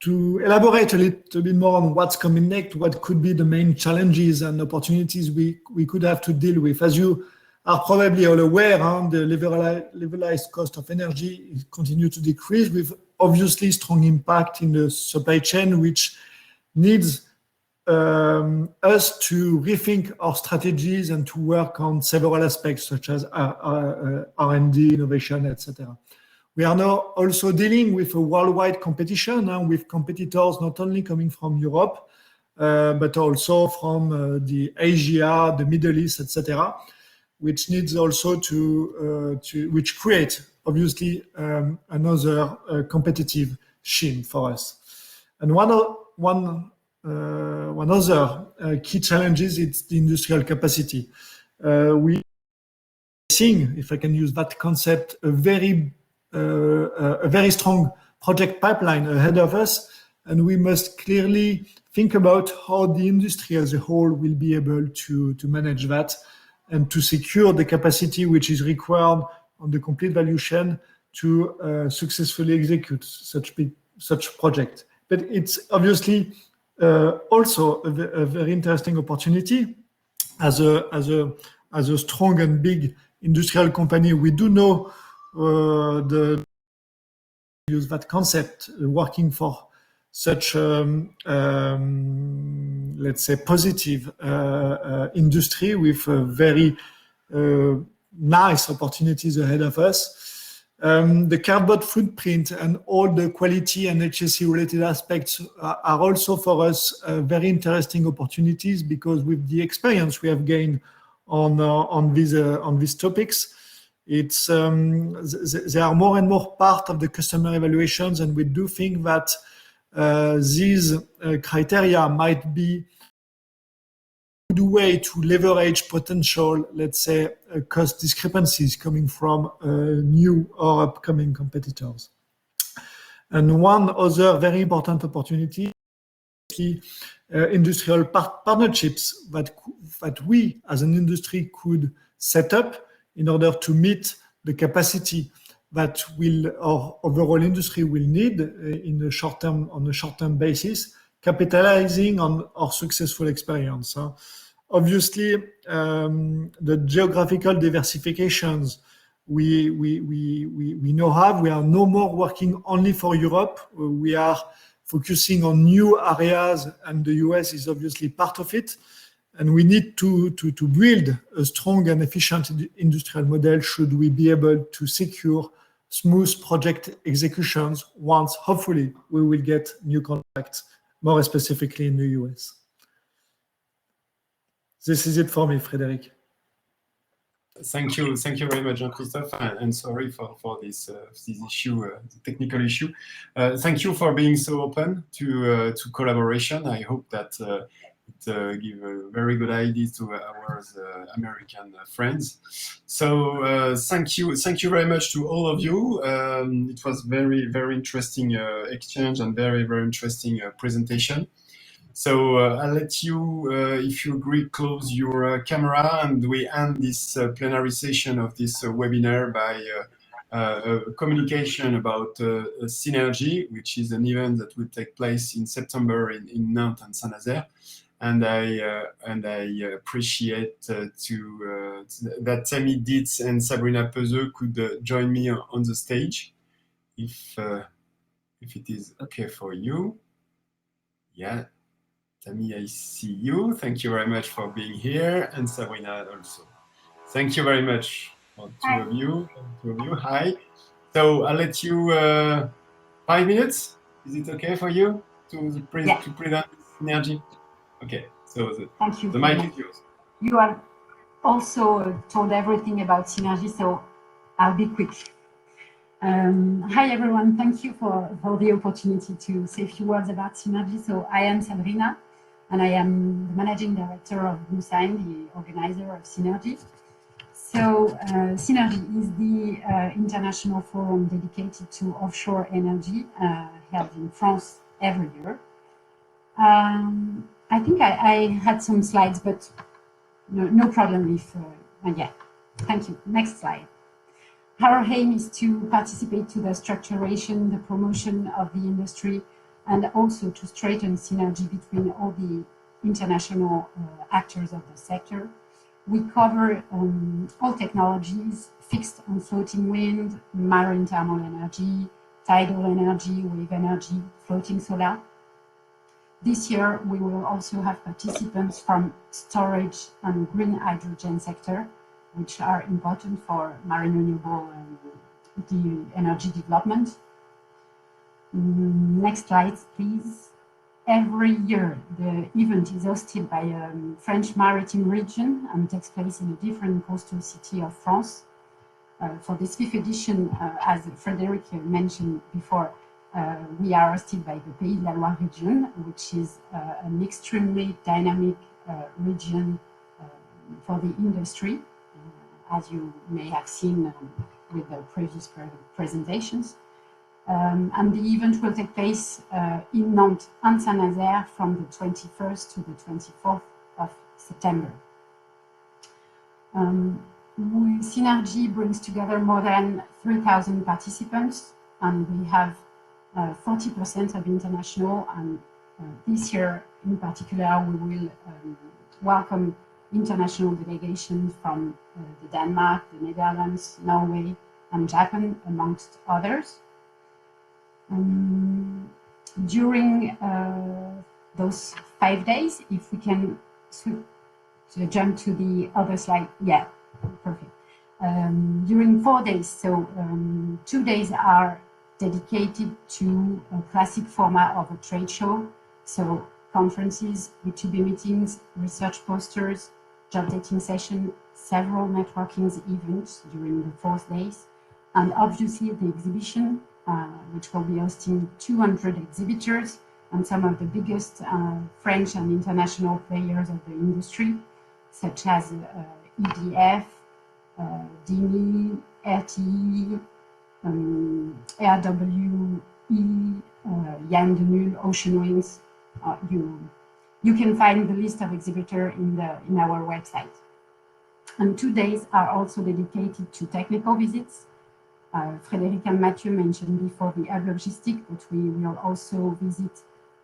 elaborate a little bit more on what's coming next, what could be the main challenges and opportunities we could have to deal with. As you are probably all aware, the levelized cost of energy continue to decrease with obviously strong impact in the supply chain, which needs us to rethink our strategies and to work on several aspects such as R&D, innovation, etc. We are now also dealing with a worldwide competition with competitors not only coming from Europe, but also from the Asia, the Middle East, etc., which needs also which create obviously another competitive shield for us. And one other key challenge is the industrial capacity. We seeing, if I can use that concept, a very strong project pipeline ahead of us, and we must clearly think about how the industry as a whole will be able to manage that and to secure the capacity which is required on the complete value chain to successfully execute such project. But it's obviously also a very interesting opportunity as a strong and big industrial company. We do know use that concept working for such let's say positive industry with very nice opportunities ahead of us. The carbon footprint and all the quality and HSE related aspects are also for us very interesting opportunities, because with the experience we have gained on these topics, it's they are more and more part of the customer evaluations, and we do think that these criteria might be a good way to leverage potential, let's say, cost discrepancies coming from new or upcoming competitors. And one other very important opportunity is industrial partnerships that we as an industry could set up in order to meet the capacity that our overall industry will need on a short-term basis, capitalizing on our successful experience. Obviously, the geographical diversifications we now have, we are no more working only for Europe. We are focusing on new areas, and the US is obviously part of it. And we need to build a strong and efficient industrial model should we be able to secure smooth project executions once, hopefully, we will get new contracts, more specifically in the US. This is it for me, Frédéric. Thank you very much, Jean-Christophe, and sorry for this issue, the technical issue. Thank you for being so open to collaboration. I hope that it give a very good idea to our American friends. So thank you very much to all of you. It was very interesting exchange and very interesting presentation. So I'll let you, if you agree, close your camera, and we end this plenary session of this webinar by a communication about Synergy, which is an event that will take place in September in Nantes and Saint-Nazaire. And I appreciate that Tammy Dietz and Sabrina Peuzeux could join me on the stage, if it is okay for you. Yeah. Tammy, I see you. Thank you very much for being here, and Sabrina also. Thank you very much, two of you. Hi. So I'll let you 5 minutes. Is it okay for you to present Synergy? Okay. So thank you. The mic is yours. You have also told everything about Synergy, so I'll be quick. Hi everyone, thank you for the opportunity to say a few words about Synergy. So I am Sabrina, and I am the Managing Director of Bluesign, the organizer of Synergy. So Synergy is the international forum dedicated to offshore energy held in France every year. I think I had some slides, but no problem if, yeah, thank you. Next slide. Our aim is to participate to the structuration, the promotion of the industry, and also to strengthen synergy between all the international actors of the sector. We cover all technologies, fixed and floating wind, marine thermal energy, tidal energy, wave energy, floating solar. This year, we will also have participants from storage and green hydrogen sector, which are important for marine renewable energy development. Next slide, please. Every year, the event is hosted by a French maritime region and takes place in a different coastal city of France. for this 5th edition, as Frederic mentioned before, we are hosted by the Pays de la Loire region, which is an extremely dynamic region for the industry, as you may have seen with the previous presentations. And the event will take place in Nantes and Saint-Nazaire from the 21st to the 24th of September. Synergy brings together more than 3,000 participants, and we have 40% of international, and this year in particular we will welcome international delegations from Denmark, the Netherlands, Norway, and Japan, amongst others. During those 5 days, if we can jump to the other slide, yeah, perfect. During 4 days, so 2 days are dedicated to a classic format of a trade show, so conferences, B2B meetings, research posters, job dating session, several networking events during the 4 days, and obviously the exhibition, which will be hosting 200 exhibitors and some of the biggest French and international players of the industry, such as EDF, DINI, RTE, RWE, Jan de Nul, Ocean Winds. You can find the list of exhibitors in our website. And 2 days are also dedicated to technical visits. Frédéric and Mathieu mentioned before the hub logistic, but we will also visit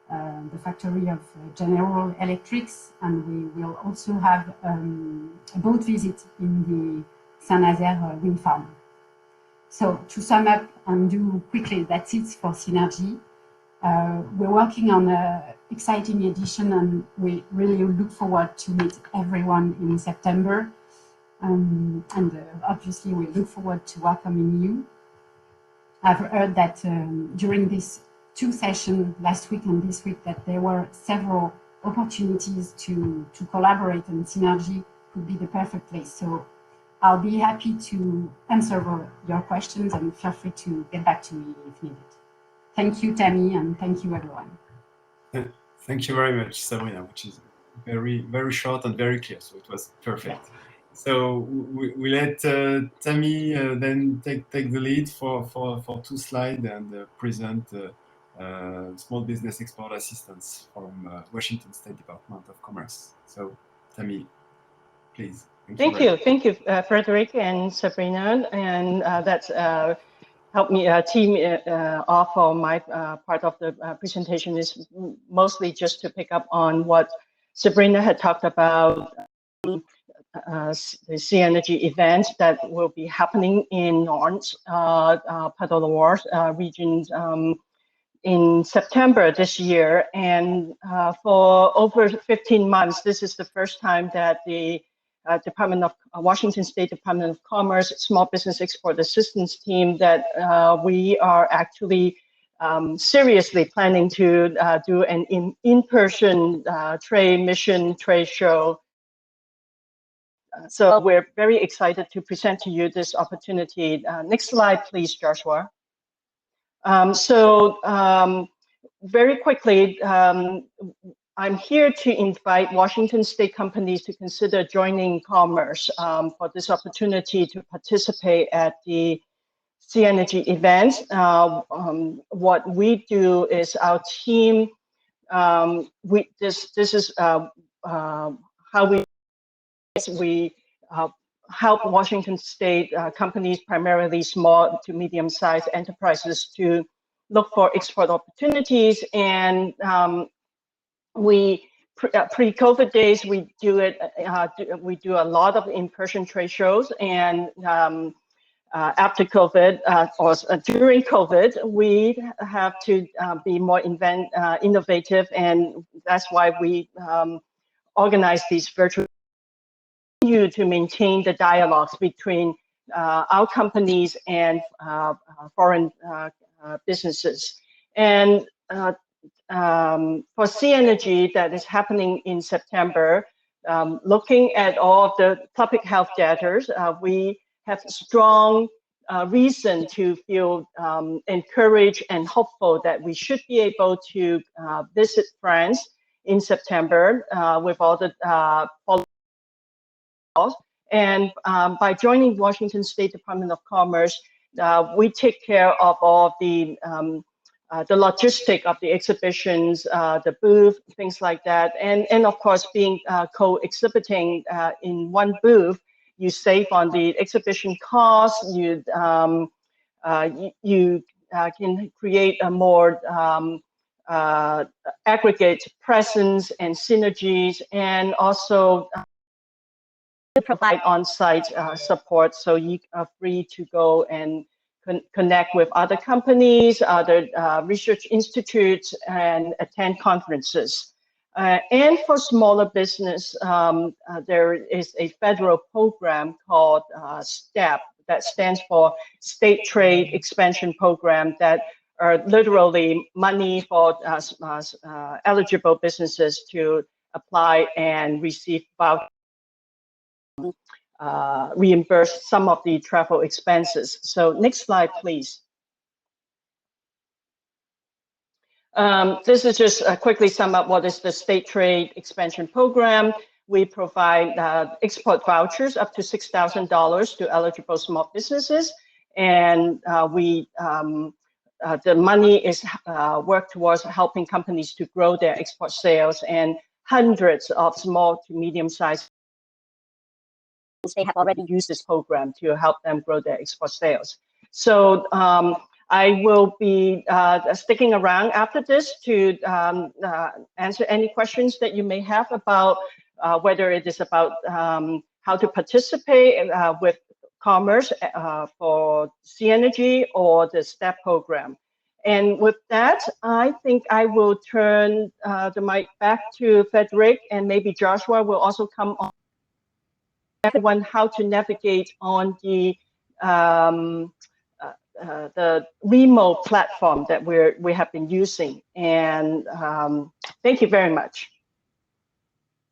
the factory of General Electrics, and we will also have a boat visit in the Saint-Nazaire wind farm. So to sum up and do quickly, that's it for Synergy. We're working on an exciting edition, and we really look forward to meet everyone in September. And obviously we look forward to welcoming you. I've heard that during these 2 sessions last week and this week that there were several opportunities to collaborate, and Synergy could be the perfect place. So I'll be happy to answer your questions, and feel free to get back to me if needed. Thank you, Tammy, and thank you, everyone. Thank you very much, Sabrina, which is very, very short and very clear, so it was perfect. So we let Tammy then take the lead for 2 slides and present Small Business Export Assistance from Washington State Department of Commerce. So Tammy, please. Thank you, Frederic and Sabrina, and that's helped me team off on my part of the presentation is mostly just to pick up on what Sabrina had talked about, the Synergy event that will be happening in Nantes, Pas de la Loire region in September this year. And for over 15 months, this is the first time that the Washington State Department of Commerce Small Business Export Assistance team that we are actually seriously planning to do an in-person trade show. So we're very excited to present to you this opportunity. Next slide, please, Joshua. Very quickly, I'm here to invite Washington State companies to consider joining Commerce for this opportunity to participate at the Synergy event. What we do is our team, this is how we help Washington State companies, primarily small to medium-sized enterprises, to look for export opportunities. And pre-COVID days, we do a lot of in-person trade shows, and after COVID or during COVID, we have to be more innovative, and that's why we organize these virtual to maintain the dialogues between our companies and foreign businesses. And for Synergy that is happening in September, looking at all of the public health data, we have strong reason to feel encouraged and hopeful that we should be able to visit France in September with all the and by joining Washington State Department of Commerce, we take care of all the logistic of the exhibitions, the booth, things like that, and of course being co-exhibiting in one booth, you save on the exhibition costs. You can create a more aggregate presence and synergies, and also provide on-site support, so you are free to go and connect with other companies, other research institutes, and attend conferences. And for smaller business, there is a federal program called STEP, that stands for State Trade Expansion Program, that are literally money for eligible businesses to apply and receive vouchers. Reimburse some of the travel expenses. So next slide, please. This is just quickly sum up what is the State Trade Expansion Program. We provide export vouchers up to $6,000 to eligible small businesses, and the money is worked towards helping companies to grow their export sales, and hundreds of small to medium-sized they have already used this program to help them grow their export sales. So I will be sticking around after this to answer any questions that you may have about whether it is about how to participate with commerce for C-Energy or the STEP program. And with that, I think I will turn the mic back to Frederick, and maybe Joshua will also come on. Everyone how to navigate on the remote platform that we have been using. And thank you very much.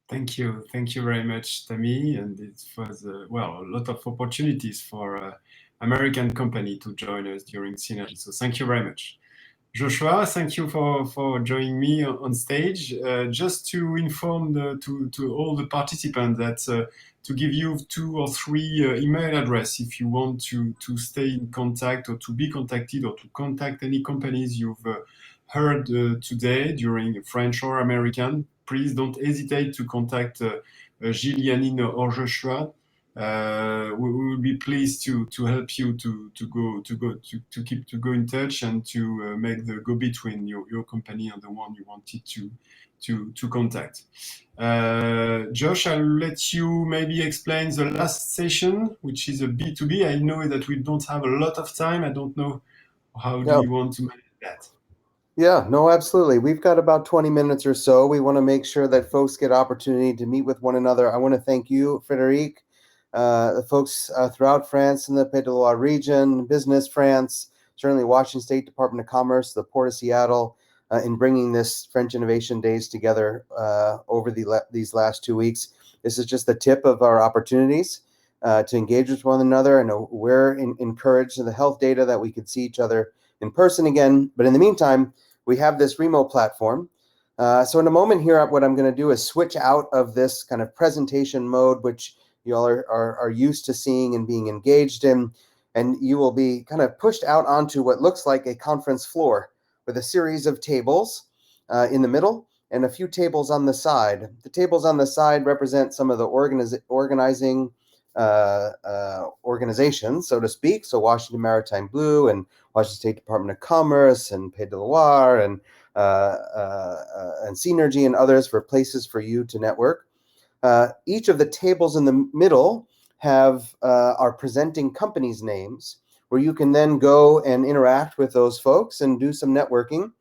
Thank you very much, Tammy. And it was well, a lot of opportunities for American company to join us during C-Energy. So thank you very much. Joshua, thank you for joining me on stage. Just to inform to all the participants that to give you 2 or 3 email address if you want to stay in contact or to be contacted or to contact any companies you've heard today during French or American. Please don't hesitate to contact Gilles, Yannine, or Joshua. We will be pleased to help you to go in touch and to make the go between your company and the one you wanted to contact. Josh, I'll let you maybe explain the last session, which is a B2B. I know that we don't have a lot of time. I don't know how do you want to manage that. Yeah, no, absolutely. We've got about 20 minutes or so. We want to make sure that folks get opportunity to meet with one another. I want to thank you, Frederic, the folks throughout France in the Pays de la Loire region, Business France, certainly Washington State Department of Commerce, the Port of Seattle, in bringing this French Innovation Days together over these last 2 weeks. This is just the tip of our opportunities to engage with one another. And we're encouraged in the health data that we could see each other in person again. But in the meantime, we have this remote platform. So in a moment here, what I'm going to do is switch out of this kind of presentation mode, which you all are used to seeing and being engaged in, and you will be kind of pushed out onto what looks like a conference floor with a series of tables in the middle and a few tables on the side. The tables on the side represent some of the organizing organizations, so to speak. So Washington Maritime Blue and Washington State Department of Commerce and Pays de la Loire and C-Energy and others for places for you to network. Each of the tables in the middle have our presenting companies' names, where you can then go and interact with those folks and do some networking.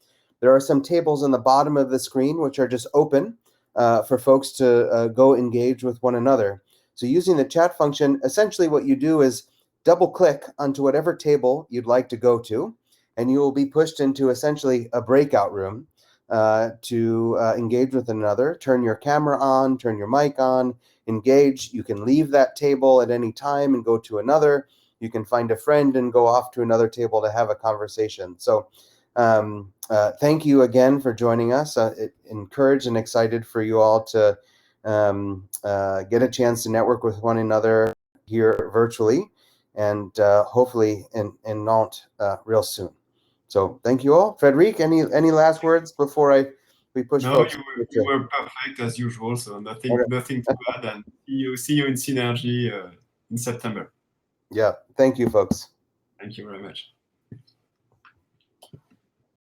There are some tables on the bottom of the screen which are just open for folks to go engage with one another. So using the chat function, essentially what you do is double click onto whatever table you'd like to go to, and you will be pushed into essentially a breakout room. to engage with another. Turn your camera on, turn your mic on, engage. You can leave that table at any time and go to another. You can find a friend and go off to another table to have a conversation. So thank you again for joining us. Encouraged and excited for you all to get a chance to network with one another here virtually, and hopefully in Nantes real soon. So thank you all. Frederic, any last words before we push No, folks? you were perfect as usual. So nothing to add. And see you in Synergy in September. Yeah. Thank you, folks. Thank you very much.